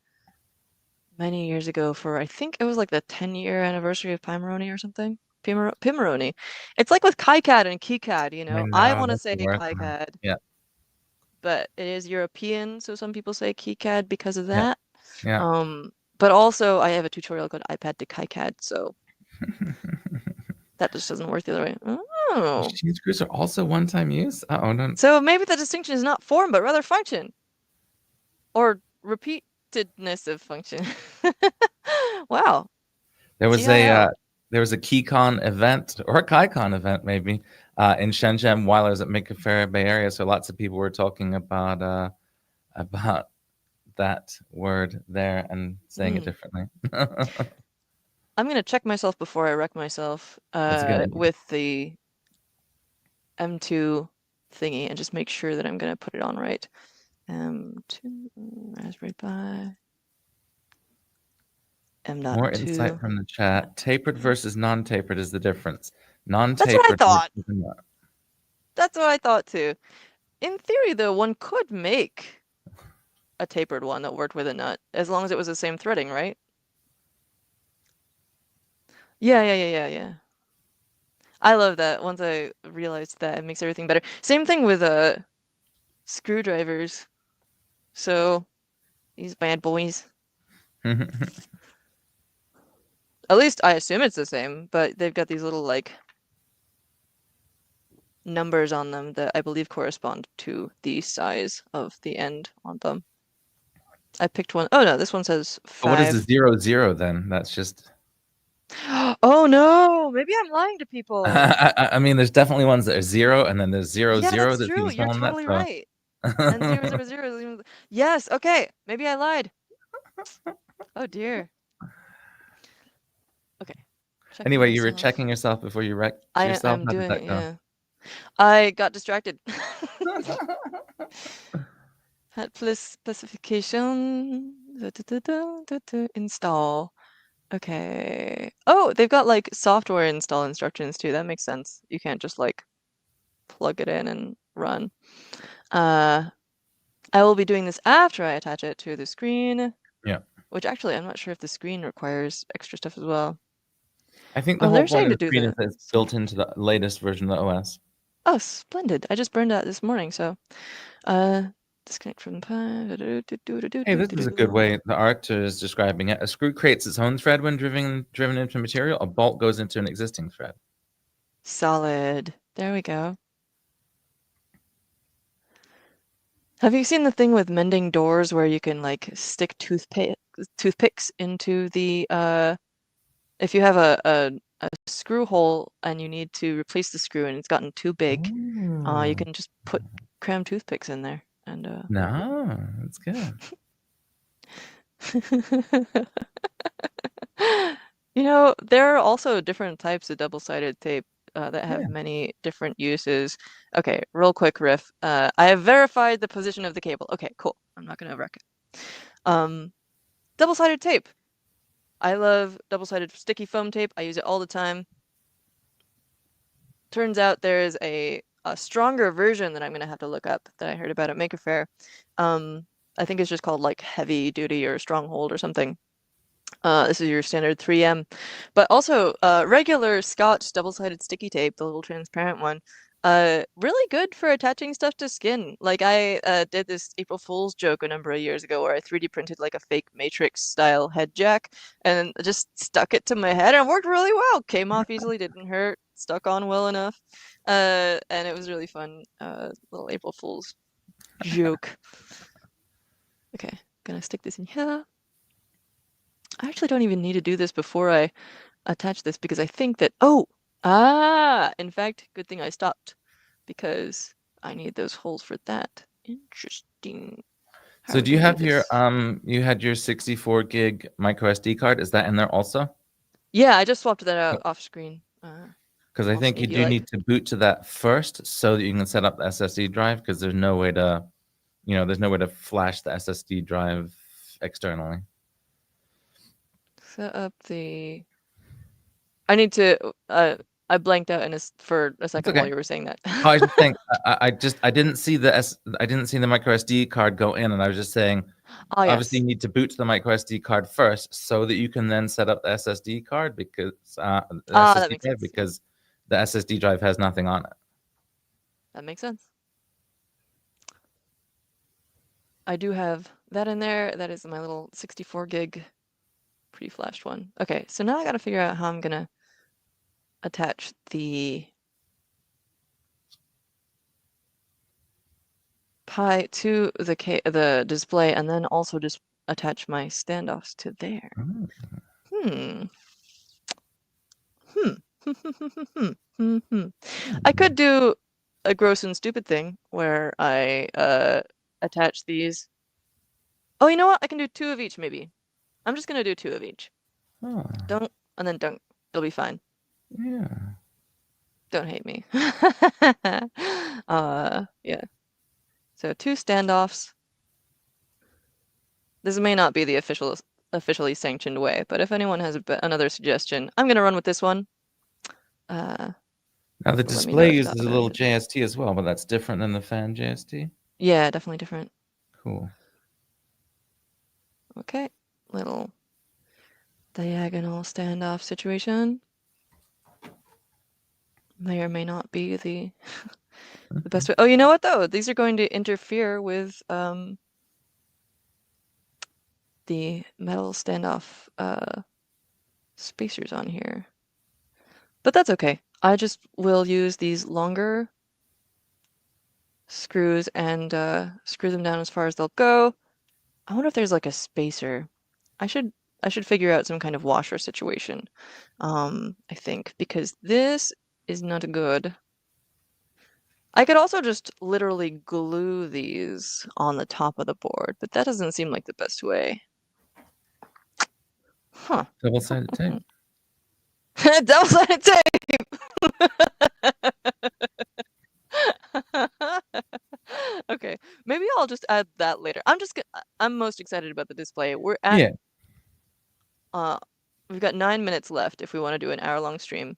many years ago for, I think it was like the 10-year anniversary of Pimoroni or something. Pimoroni. It's like with KiCad and KiCad, you I know. I know want to that's say the worst one. KiCad, Yeah. but it is European, so some people say KiCad because of Yeah. that. Yeah. But also I have a tutorial called iPad to KiCad, so that just doesn't work the other way. Oh. Machine screws are also one-time use. Oh no. So maybe the distinction is not form, but rather function. Or repeatedness of function. Wow. There was TIL. a KeyCon event or a KaiCon event maybe in Shenzhen while I was at Maker Faire Bay Area. So lots of people were talking about about that word there and saying it Mm. differently. I'm gonna check myself before I wreck myself That's a good idea. with the M2 thingy and just make sure that I'm gonna put it on right. M2 Raspberry Pi More insight M.2. from the chat. Tapered versus non-tapered is the difference. That's what I Non-tapered works thought. with a nut. That's what I thought too. In theory, though, one could make a tapered one that worked with a nut as long as it was the same threading, right? Yeah. I love that. Once I realized that, it makes everything better. Same thing with screwdrivers. So these bad boys. At least I assume it's the same, but they've got these little like numbers on them that I believe correspond to the size of the end on them. I picked one. Oh no, this one says But what is the 5. 0, 0 then? That's just. Oh no, maybe I'm lying to people. I mean, there's definitely ones that are 0, and then there's 0, Yeah, 0 that's that's true. even You're smaller than that. totally So. right. And 000 is even. Yes, okay. Maybe I lied. Oh dear. Okay. Checking Anyway, you were myself. checking yourself before you wrecked yourself. I'm How did doing it, that go? yeah. I got distracted. Had plus specification. Install. Okay. Oh, they've got like software install instructions too. That makes sense. You can't just like plug it in and run. Uh, I will be doing this after I attach it to the screen, Yeah. which actually I'm not sure if the screen requires extra stuff as well. I think the Oh, whole they're point saying of to the do screen is the that it's built software. into the latest version of the OS. Oh, splendid. I just burned that this morning, so uh disconnect from the pi. Hey, this is a good way. The art is describing it. A screw creates its own thread when driven into material. A bolt goes into an existing thread. Solid. There we go. Have you seen the thing with mending doors where you can like stick toothpicks into the if you have a screw hole and you need to replace the screw and it's gotten too big, you Oh, can just cram toothpicks in there and no, that's good. You know, there are also different types of double-sided tape that have Yeah. many different uses. Okay, real quick riff. I have verified the position of the cable. Okay, cool. I'm not gonna wreck it. Double-sided tape. I love double-sided sticky foam tape. I use it all the time. Turns out there is a stronger version that I'm gonna have to look up that I heard about at Maker Faire. I think it's just called like heavy duty or stronghold or something. This is your standard 3M, but also regular Scotch double-sided sticky tape, the little transparent one. Really good for attaching stuff to skin. Like I did this April Fool's joke a number of years ago where I 3D printed like a fake Matrix style head jack and just stuck it to my head and it worked really well. Came off easily, didn't hurt, stuck on well enough. And it was really fun. Little April Fool's joke. Okay, gonna stick this in here. I actually don't even need to do this before I attach this because I think that, in fact, good thing I stopped because I need those holes for that. Interesting. How are So we do you gonna do have your this? you had your 64 gig micro SD card? Is that in there also? Yeah, I just swapped that out off screen. Because I I'll think you sneak you do like, need to boot to that first so that you can set up the SSD drive because there's no way to, there's no way to flash the SSD drive externally. set up the. I need to. I blanked out for a It's second while okay. you were saying that. Oh, I just think I didn't see I didn't see the micro SD card go in, and I was just saying, Ah, obviously yes. you need to boot to the micro SD card first so that you can then set up the SSD card because the Ah, that SSD makes drive sense. Yeah, because the SSD drive has nothing on it. that makes sense. I do have that in there. That is my little 64 gig pre-flashed one. Okay, so now I gotta figure out how I'm gonna attach the Pi to the display and then also just attach my standoffs to there. Mm. Hmm. Hmm. I could do a gross and stupid thing where I attach these Oh, you know what? I can do 2 of each, maybe. I'm just gonna do 2 of each. Oh, Don't, and then don't. It'll be fine. yeah. Don't hate me. Yeah. So 2 standoffs. This may not be the officially sanctioned way, but if anyone has another suggestion, I'm gonna run with this one. Uh, Now the let me know display if the uses a other little has. JST as well, but that's different than the fan JST. Yeah, definitely different. Cool. Okay, little diagonal standoff situation. May or may not be the best way. Oh, you know what though? These are going to interfere with the metal standoff spacers on here. But that's okay. I just will use these longer screws and screw them down as far as they'll go. I wonder if there's like a spacer. I should I should figure out some kind of washer situation. I think because this is not good. I could also just literally glue these on the top of the board, but that doesn't seem like the best way. Huh. Double-sided tape. Double-sided tape! Okay, maybe I'll just add that later. I'm most excited about the display. We're at Yeah. uh we've got 9 minutes left if we want to do an hour-long stream.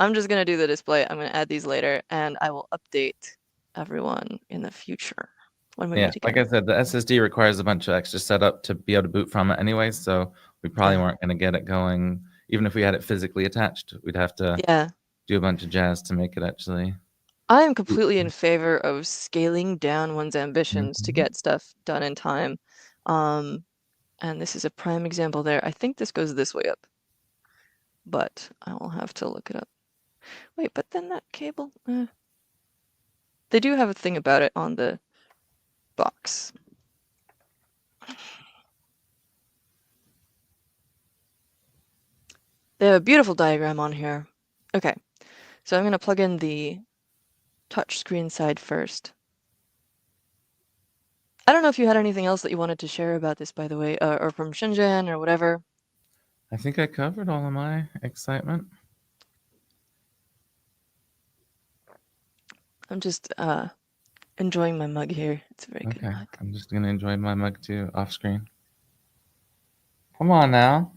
I'm just gonna do the display. I'm gonna add these later, and I will update everyone in the future when we Yeah, meet like I again. said, the SSD requires a bunch of extra setup to be able to boot from it anyway, so we probably Yeah. weren't going to get it going. Even if we had it physically attached, we'd have to Yeah. do a bunch of jazz to make it actually. I am completely in favor of scaling down one's ambitions to Mhm. get stuff done in time. Um, and this is a prime example there. I think this goes this way up, but I will have to look it up. Wait, but then that cable, they do have a thing about it on the box. They have a beautiful diagram on here. Okay, so I'm going to plug in the touch screen side first. I don't know if you had anything else that you wanted to share about this, by the way, or from Shenzhen or whatever. I think I covered all of my excitement. I'm just enjoying my mug here. It's a very good Okay, mug. I'm just going to enjoy my mug too off screen. Come on now.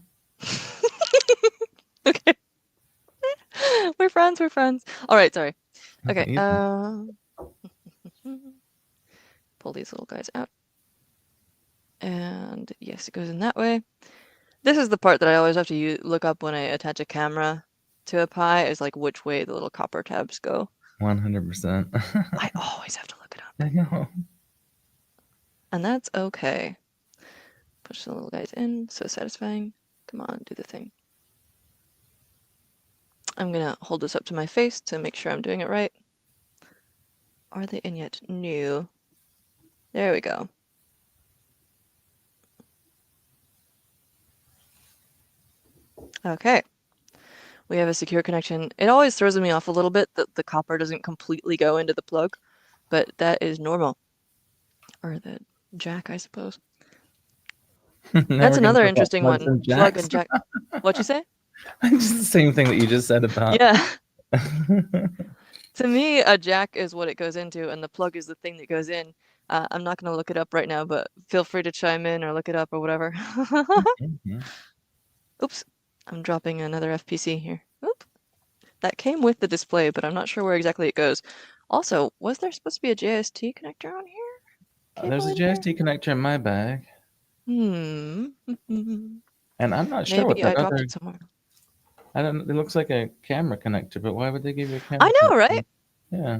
Okay. We're friends, we're friends. All right, sorry. Okay, Okay, easy. pull these little guys out. And yes, it goes in that way. This is the part that I always have to look up when I attach a camera to a Pi, is like which way the little copper tabs go. 100%. I always have to look it I up. know. And that's okay. Push the little guys in, so satisfying. Come on, do the thing. I'm gonna hold this up to my face to make sure I'm doing it right. Are they in yet? No. There we go. Okay. We have a secure connection. It always throws me off a little bit that the copper doesn't completely go into the plug, but that is normal. Or the jack, I suppose. Now That's we're going to another talk about interesting plugs one. and Plug jacks. and jack. What'd you say? Just the same thing that you just said about. Yeah. To me, a jack is what it goes into, and the plug is the thing that goes in. I'm not going to look it up right now, but feel free to chime in or look it up or whatever. Mhm. Oops, I'm dropping another FPC here. Oop. That came with the display, but I'm not sure where exactly it goes. Also, was there supposed to be a JST connector on here? There's Cable a in here? JST connector in my bag, Hmm. and I'm not sure what Maybe that I dropped other. it somewhere. I don't. It looks like a camera connector, but why would they give you a I camera know, connector? right? Yeah.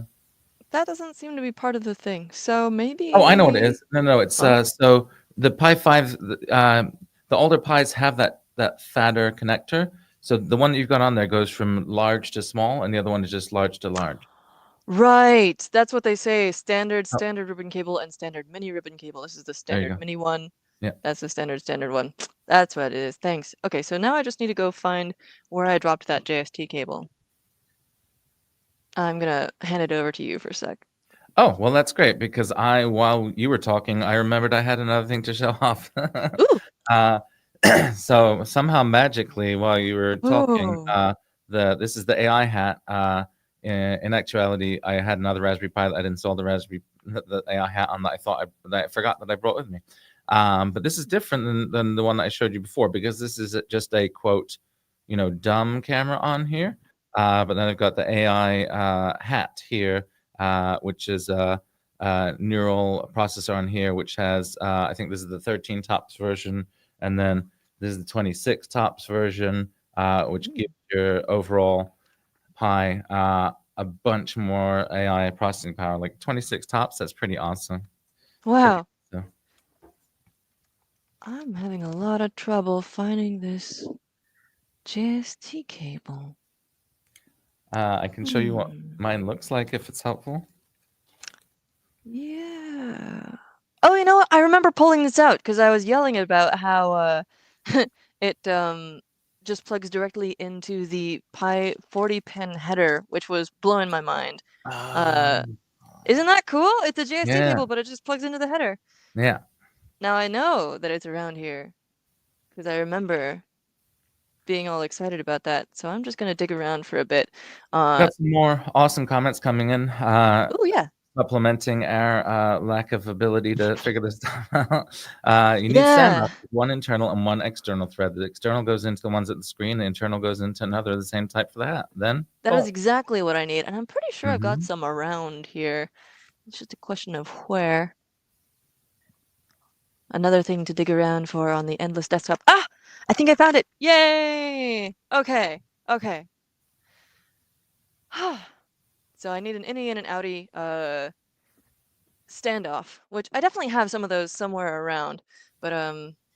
That doesn't seem to be part of the thing. So Oh, I know what it maybe. is. No, no, it's What? so the Pi 5, the older Pis have that fatter connector. So the one that you've got on there goes from large to small, and the other one is just large to large. Right. That's what they say. Standard, Oh, standard ribbon cable, and standard mini ribbon cable. This is the there you standard go. mini one. Yeah. That's the standard, standard one. That's what it is. Thanks. Okay, so now I just need to go find where I dropped that JST cable. I'm gonna hand it over to you for a sec. Oh, well, that's great because while you were talking, I remembered I had another thing to show off. Ooh. uh, so somehow magically, while you were talking, Oh. this is the AI hat. In actuality, I had another Raspberry Pi that I'd installed the AI hat on that that I forgot that I brought with me. But this is different than the one that I showed you before because this is just a quote, dumb camera on here. But then I've got the AI hat here, which is a neural processor on here, which has, I think this is the 13 tops version, and then this is the 26 tops version, which Mm. gives your overall Pi a bunch more AI processing power. Like 26 tops, that's pretty awesome. Pretty Wow. awesome. I'm having a lot of trouble finding this JST cable. I can show you what Hmm. mine looks like if it's helpful. Yeah. Oh, you know what? I remember pulling this out because I was yelling about how it just plugs directly into the Pi 40 pin header, which was blowing my mind. Uh, Um, isn't that cool? It's a JST yeah, cable, but it just plugs into the header. yeah. Now I know that it's around here because I remember being all excited about that. So I'm just gonna dig around for a bit. Uh, Got some more awesome comments coming in. oh yeah. Supplementing our lack of ability to figure this stuff out. You need Yeah, standoff, one internal and one external thread. The external goes into the ones at the screen, the internal goes into another, the same type for the hat. Then, that is boom. exactly what I need, and I'm pretty sure I've got Mm-hmm. some around here. It's just a question of where. Another thing to dig around for on the endless desktop. Ah! I think I found it! Yay! Okay, okay. So I need an innie and an outie standoff, which I definitely have some of those somewhere around, but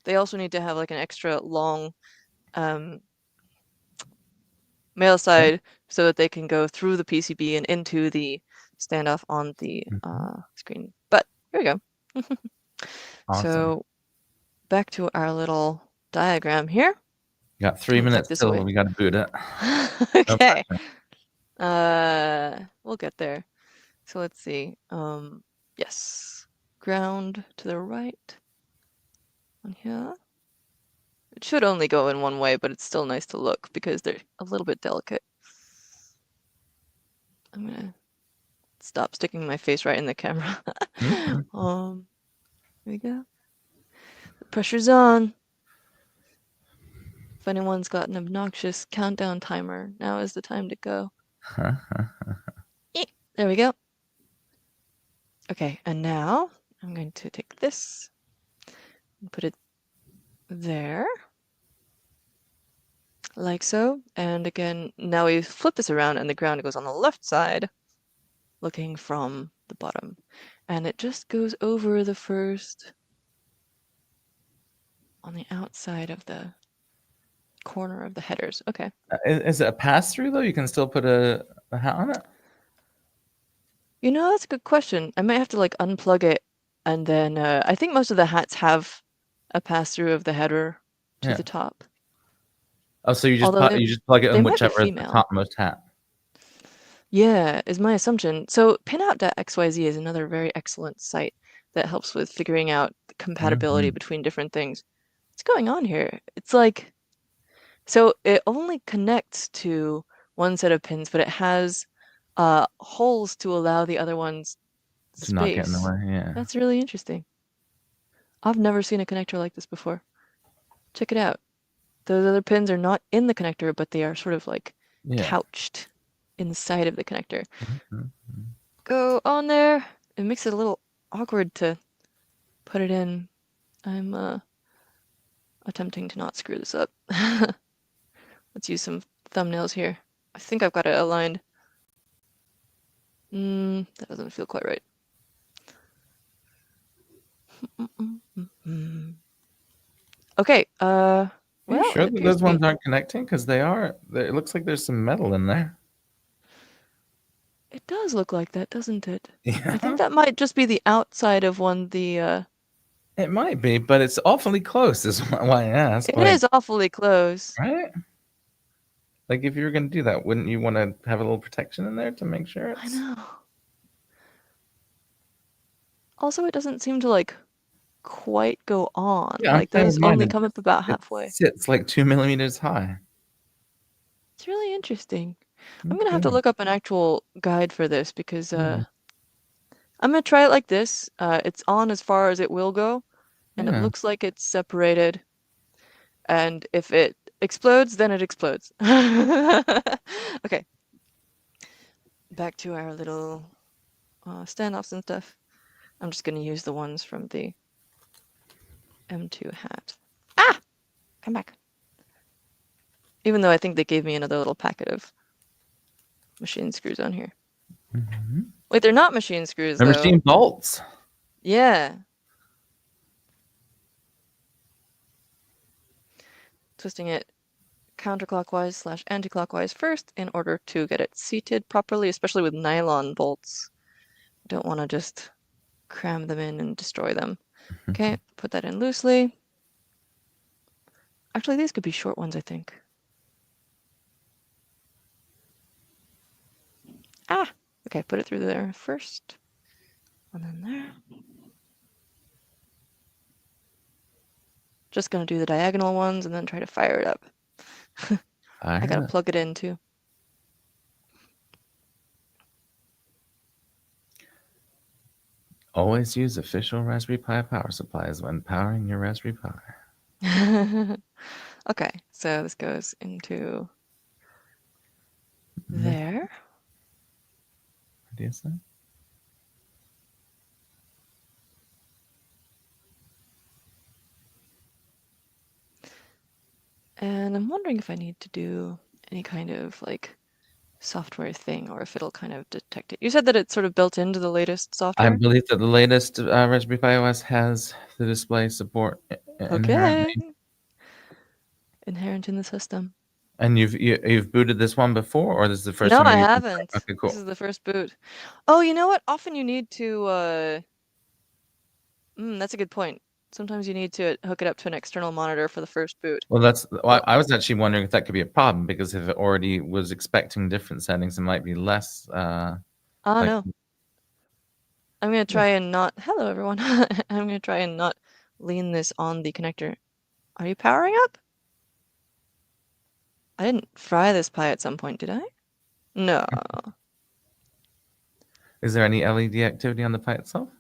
they also need to have like an extra long um male Okay. side so that they can go through the PCB and into the standoff on the Mm-hmm. screen. But here we go. Awesome. So back to our little diagram here. Got 3 minutes Tuck this till away. we got to boot it. No Okay. pressure. We'll get there. So let's see. Yes. Ground to the right on here. It should only go in one way, but it's still nice to look because they're a little bit delicate. I'm gonna stop sticking my face right in the camera. Mhm. Here we go. The pressure's on. If anyone's got an obnoxious countdown timer, now is the time to go. There we go. Okay, and now I'm going to take this and put it there, like so. And again, now we flip this around and the ground goes on the left side, looking from the bottom. And it just goes over the first on the outside of the corner of the headers. Okay. Is it a pass through though? You can still put a hat on it. You know, that's a good question. I might have to like unplug it and then I think most of the hats have a pass through of the header to Yeah. the top. Oh, so Although you just plug it they in might be whichever is the female. topmost hat. Yeah, is my assumption. So pinout.xyz is another very excellent site that helps with figuring out the compatibility Mm-hmm. between different things. What's going on here? It's like, so it only connects to one set of pins, but it has holes to allow the other ones To not get in the space. way. Yeah. That's really interesting. I've never seen a connector like this before. Check it out. Those other pins are not in the connector, but they are sort of like Yeah. couched inside of the connector. Mhm. Go on there. It makes it a little awkward to put it in. I'm attempting to not screw this up. Let's use some thumbnails here. I think I've got it aligned. That doesn't feel quite right. Okay, Are you well, sure it that appears those to be. ones aren't connecting? Because they are. It looks like there's some metal in there. It does look like that, doesn't it? I think Yeah. that might just be the outside of one the It might be, but it's awfully close. Is why I ask. it Like, is awfully close. right? Like, if you were gonna do that, wouldn't you want to have a little protection in there to make sure I it's? know. Also, it doesn't seem to, like, quite go on. Yeah, I'm Like, playing those with mine. only come up about It halfway. sits like 2 millimeters high. It's really interesting. I'm gonna have to Okay. look up an actual guide for this because, Yeah. I'm gonna try it like this. It's on as far as it will go, and it Yeah. looks like it's separated. And if it explodes, then it explodes. Okay, back to our little standoffs and stuff. I'm just gonna use the ones from the M2 hat. Ah! Come back. Even though I think they gave me another little packet of machine screws on here. Mhm. Wait, they're not machine screws, They're though. machine bolts. Yeah. Twisting it counterclockwise slash anti-clockwise first in order to get it seated properly, especially with nylon bolts. Don't want to just cram them in and destroy them. Okay, put that in loosely. Actually, these could be short ones, I think. Ah! Okay, put it through there first. And then there. Just gonna do the diagonal ones and then try to fire it up. I gotta plug it in too. Always use official Raspberry Pi power supplies when powering your Raspberry Pi. Okay, so this goes into there. What do you say? And I'm wondering if I need to do any kind of like software thing or if it'll kind of detect it. You said that it's sort of built into the latest I software? believe that the latest Raspberry Pi OS has the display support Okay. inherently. Inherent in the system. And you've booted this one before, or this is the first No, time I you're using it? haven't. Okay, This cool. is the first boot. Oh, you know what? Often you need to, that's a good point. Sometimes you need to hook it up to an external monitor for the first boot. Well, Oh, I was actually wondering if that could be a problem, because if it already was expecting different settings, it might be less I don't like. know. I'm gonna try and not, hello everyone. I'm gonna try and not lean this on the connector. Are you powering up? I didn't fry this pie at some point, did I? No, Is there any LED activity on the Pi itself?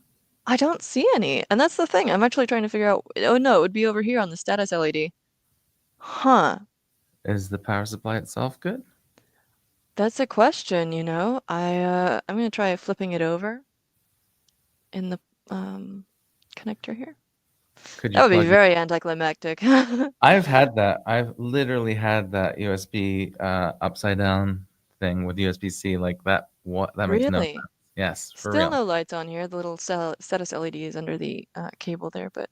I don't see any. And that's the thing. I'm actually trying to figure out, oh no, it would be over here on the status LED. Huh. Is the power supply itself good? That's a question, you know. I'm gonna try flipping it over in the connector here. Could you That would be plug it? very anticlimactic. I've had that. I've literally had that USB upside down thing with USB-C like that. What? That makes no sense. Really? Yes, for Still real. no lights on here. The little status LED is under the cable there, but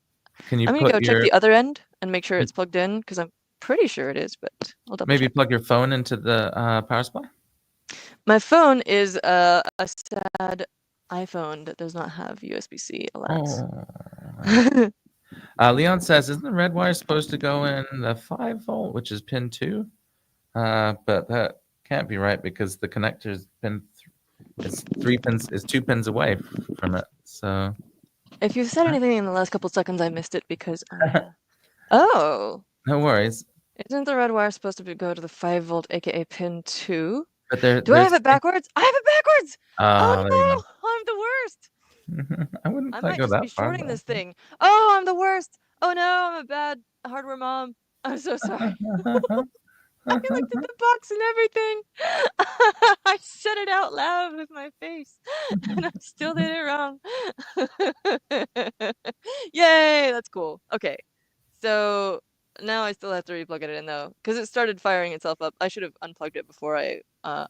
Can you I'm gonna put go check your the other end and make sure it's plugged in because I'm pretty sure it is, but I'll double maybe check. plug your phone into the power supply? My phone is a sad iPhone that does not have USB-C, alas. Oh. Leon says, isn't the red wire supposed to go in the 5 volt, which is pin 2? But that can't be right because the connector is is 3 pins, is 2 pins away from it. So If you said anything in the last couple seconds, I missed it because Oh! no worries. Isn't the red wire supposed to go to the 5 volt, aka pin 2? But Do I have there's it backwards? I have it backwards! Oh there you go. no! I'm the worst! I wouldn't I quite might go just that be far, shorting but this thing. Oh, I'm the worst! Oh no, I'm a bad hardware mom. I'm so sorry. I looked at the box and everything. I said it out loud with my face, and I still did it wrong. Yay, that's cool. Okay, so now I still have to replug it in though, because it started firing itself up. I should have unplugged it before I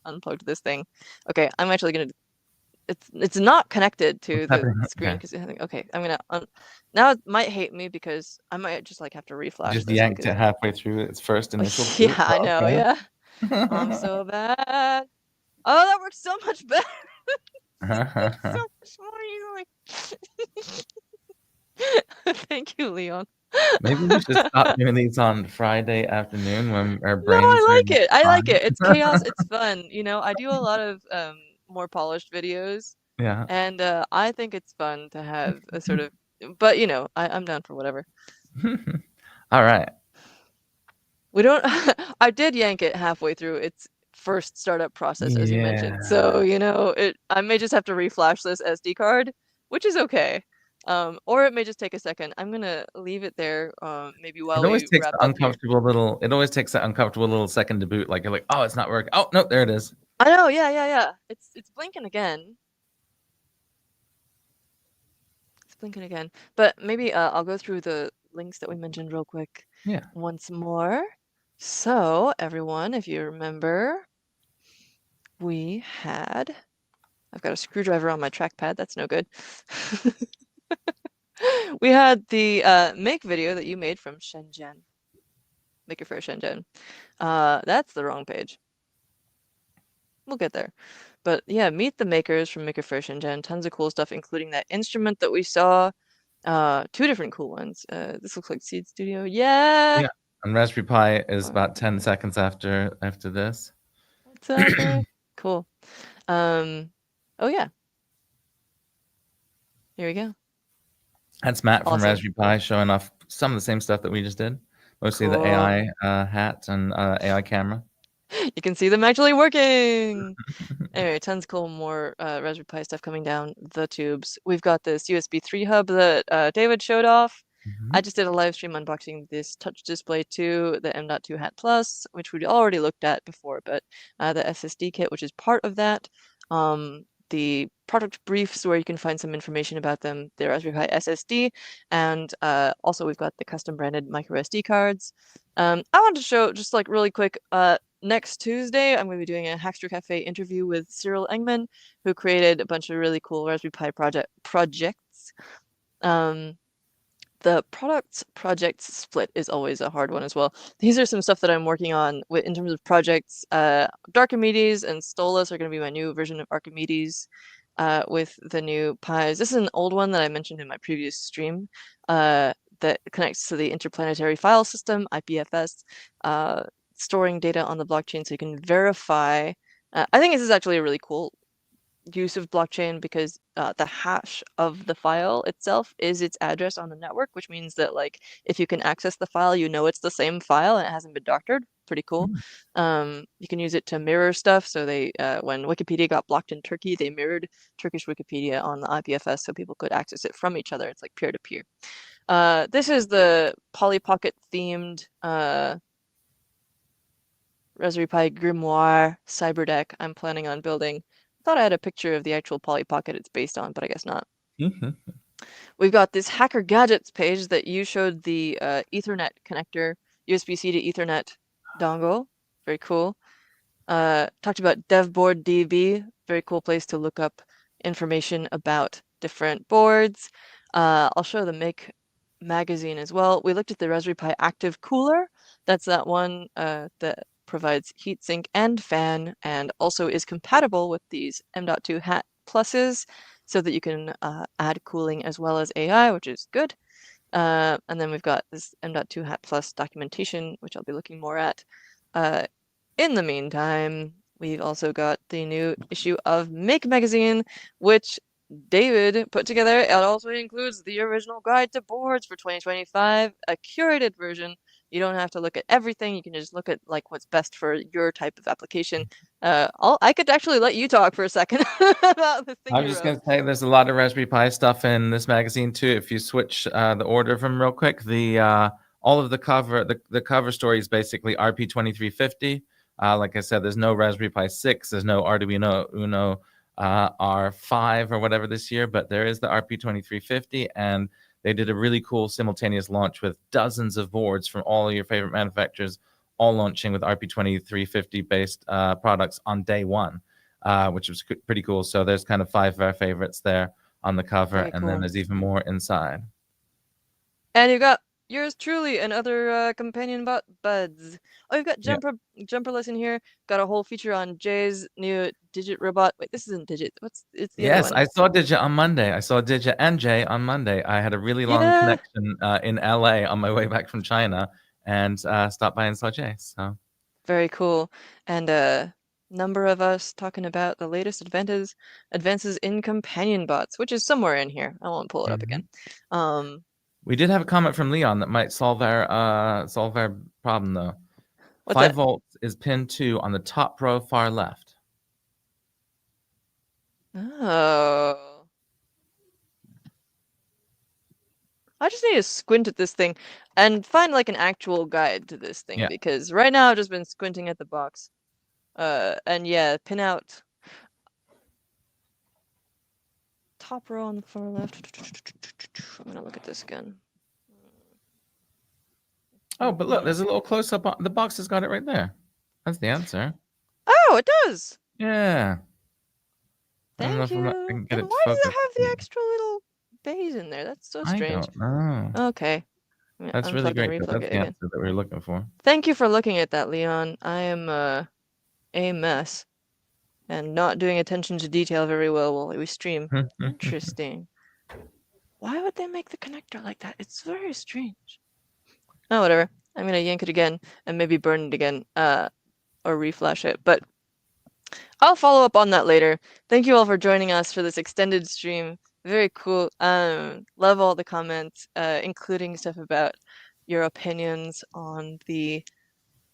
unplugged this thing. Okay, I'm actually gonna. It's not connected to what's the happening? screen Okay. because okay, I'm gonna now it might hate me because I might just like have to reflash Just this yanked because it halfway through its first initial yeah, boot. I Oh, know, okay. yeah. I'm so bad. Oh, that works so much better. So much more easily. Thank you, Leon. Maybe we should stop doing these on Friday afternoon when our No, I brains are like it. I like fine. it. It's chaos. It's fun. You know, I do a lot of more polished videos Yeah. And I think it's fun to have a sort of, but I'm down for whatever. All right. We don't, I did yank it halfway through its first startup process, as you mentioned. So, Yeah. I may just have to reflash this SD card, which is okay. Or it may just take a second. I'm gonna leave it there, maybe while we wrap up here. It always takes that uncomfortable little second to boot. Like you're like, oh, it's not working. Oh, no, there it is. I know, yeah, yeah, yeah. It's blinking again. It's blinking again. But maybe I'll go through the links that we mentioned real quick Yeah. once more. So, everyone, if you remember, we had I've got a screwdriver on my trackpad. That's no good. We had the make video that you made from Shenzhen, Maker Faire Shenzhen. That's the wrong page. We'll get there. But yeah, meet the makers from Maker Faire Shenzhen. Tons of cool stuff, including that instrument that we saw. Two different cool ones. This looks like Seed Studio. Yeah, Yeah. And Raspberry Pi is about 10 seconds after this. exactly. Cool. Um, oh yeah, here we go. That's Matt from Awesome. Raspberry Pi showing off some of the same stuff that we just did. Mostly the Cool. AI hat and AI camera. You can see them actually working. Anyway, tons of cool more Raspberry Pi stuff coming down the tubes. We've got this USB 3 hub that David showed off. I Mhm. just did a live stream unboxing this touch display too, the M.2 Hat Plus, which we'd already looked at before, but the SSD kit, which is part of that. The product briefs where you can find some information about them, the Raspberry Pi SSD, and also we've got the custom branded micro SD cards. I wanted to show just like really quick, next Tuesday, I'm going to be doing a Hackster Cafe interview with Cyril Engman, who created a bunch of really cool Raspberry Pi projects. Um, the products projects split is always a hard one as well. These are some stuff that I'm working on in terms of projects. Archimedes and Stolas are going to be my new version of Archimedes with the new Pis. This is an old one that I mentioned in my previous stream that connects to the Interplanetary File System, IPFS, storing data on the blockchain so you can verify. I think this is actually a really cool use of blockchain because the hash of the file itself is its address on the network, which means that like if you can access the file, you know it's the same file and it hasn't been doctored. Pretty cool. Mm. You can use it to mirror stuff. So they, when Wikipedia got blocked in Turkey, they mirrored Turkish Wikipedia on the IPFS so people could access it from each other. It's like peer to peer. This is the Polly Pocket themed Raspberry Pi Grimoire Cyberdeck I'm planning on building. I thought I had a picture of the actual Polly Pocket it's based on, but I guess not. Mhm. We've got this Hacker Gadgets page that you showed the Ethernet connector, USB-C to Ethernet dongle. Very cool. Talked about DevBoard DB. Very cool place to look up information about different boards. I'll show the Make magazine as well. We looked at the Raspberry Pi Active Cooler. That's that one that provides heatsink and fan and also is compatible with these M.2 Hat pluses so that you can add cooling as well as AI, which is good. And then we've got this M.2 Hat Plus documentation, which I'll be looking more at. Uh, in the meantime, we've also got the new issue of Make Magazine, which David put together. It also includes the original guide to boards for 2025, a curated version. You don't have to look at everything. You can just look at like what's best for your type of application. I could actually let you talk for a second about the thing I was you just wrote. gonna say there's a lot of Raspberry Pi stuff in this magazine too. If you switch the order of them real quick, the all of the cover story is basically RP2350. Like I said, there's no Raspberry Pi 6, there's no Arduino Uno R5 or whatever this year, but there is the RP2350, and they did a really cool simultaneous launch with dozens of boards from all of your favorite manufacturers, all launching with RP2350 based products on day one, which was pretty cool. So there's kind of 5 of our favorites there on the cover, Very and then cool. there's even more inside. And you've got yours truly and other companion bot buds. Oh, you've got Yeah. Jumperless in here. Got a whole feature on Jay's new Digit robot. Wait, this isn't Digit. It's the other Yes, one. I saw Digit on Monday. I saw Digit and Jay on Monday. I had a really long Yeah. connection in LA on my way back from China and stopped by and saw Jay. So Very cool. And number of us talking about the latest advances in companion bots, which is somewhere in here. I won't pull it up Mhm. again. Um, We did have a comment from Leon that might solve our problem though. what's 5 that? volts is pin 2 on the top row far left. Oh. I just need to squint at this thing and find like an actual guide to this thing Yeah. because right now I've just been squinting at the box. And yeah, pin out top row on the far left. I'm gonna look at this again. Oh, but look, there's a little close up. The box has got it right there. That's the answer. Oh, it does. Yeah. I don't know Thank if I you. can get And it to why does it focus. have the extra little bays in there? That's so I strange. don't know. Okay. Yeah, That's really unplug and great though. replug That's it the again. answer that we were looking for. Thank you for looking at that, Leon. I am a mess and not doing attention to detail very well while we stream. Interesting. Why would they make the connector like that? It's very strange. Oh, whatever. I'm gonna yank it again and maybe burn it again, or reflash it. But I'll follow up on that later. Thank you all for joining us for this extended stream. Very cool. Love all the comments, including stuff about your opinions on the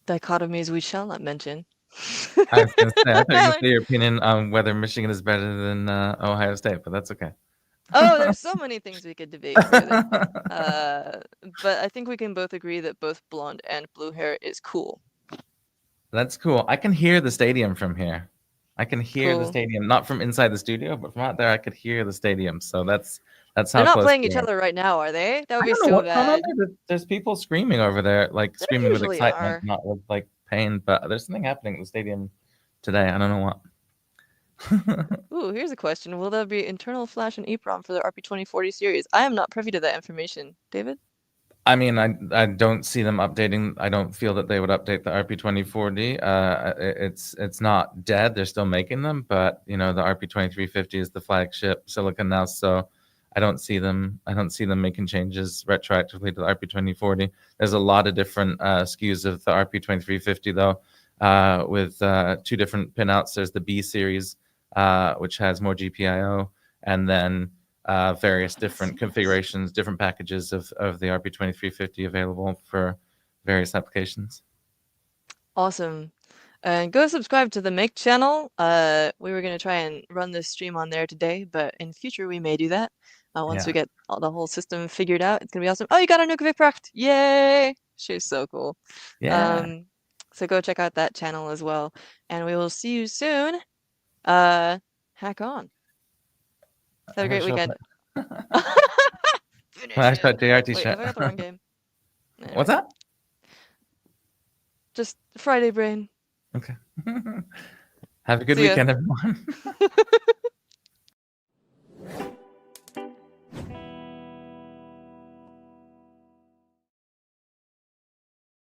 dichotomies we shall not mention. I was gonna say, I thought you were gonna say your opinion on whether Michigan is better than Ohio State, but that's okay. Oh, there's so many things we could debate further. But I think we can both agree that both blonde and blue hair is cool. That's cool. I can hear the stadium from here. I can hear the Cool. stadium, not from inside the studio, but from out there. I could hear the stadium. So that's They're how not close playing we each are. other right now, are they? That would I be don't know so what's going on bad. there. There's people screaming over there, like There screaming with usually excitement, are. not with like pain. But there's something happening at the stadium today. I don't know what. Ooh, here's a question. Will there be internal flash and EEPROM for the RP2040 series? I am not privy to that information. David? I mean, I don't see them updating. I don't feel that they would update the RP2040. It's not dead. They're still making them, but you know the RP2350 is the flagship silicon now, so I don't see them. I don't see them making changes retroactively to the RP2040. There's a lot of different SKUs of the RP2350 though, with 2 different pinouts. There's the B series, which has more GPIO, and then various different configurations, different packages of the RP2350 available for various applications. Awesome. And go subscribe to the Make channel. We were gonna try and run this stream on there today, but in future we may do that. Once we Yeah. get the whole system figured out, it's gonna be awesome. Oh, you got a new Pracht! Yay! She's so cool. Yeah. Um, so go check out that channel as well, and we will see you soon. Hack on. Have I a might great show up. weekend. Finish I shot him. JR Wait, have t-shirt. I got the wrong game? What's Anyway, that? just Friday brain. Okay. Have a good See ya. weekend, everyone.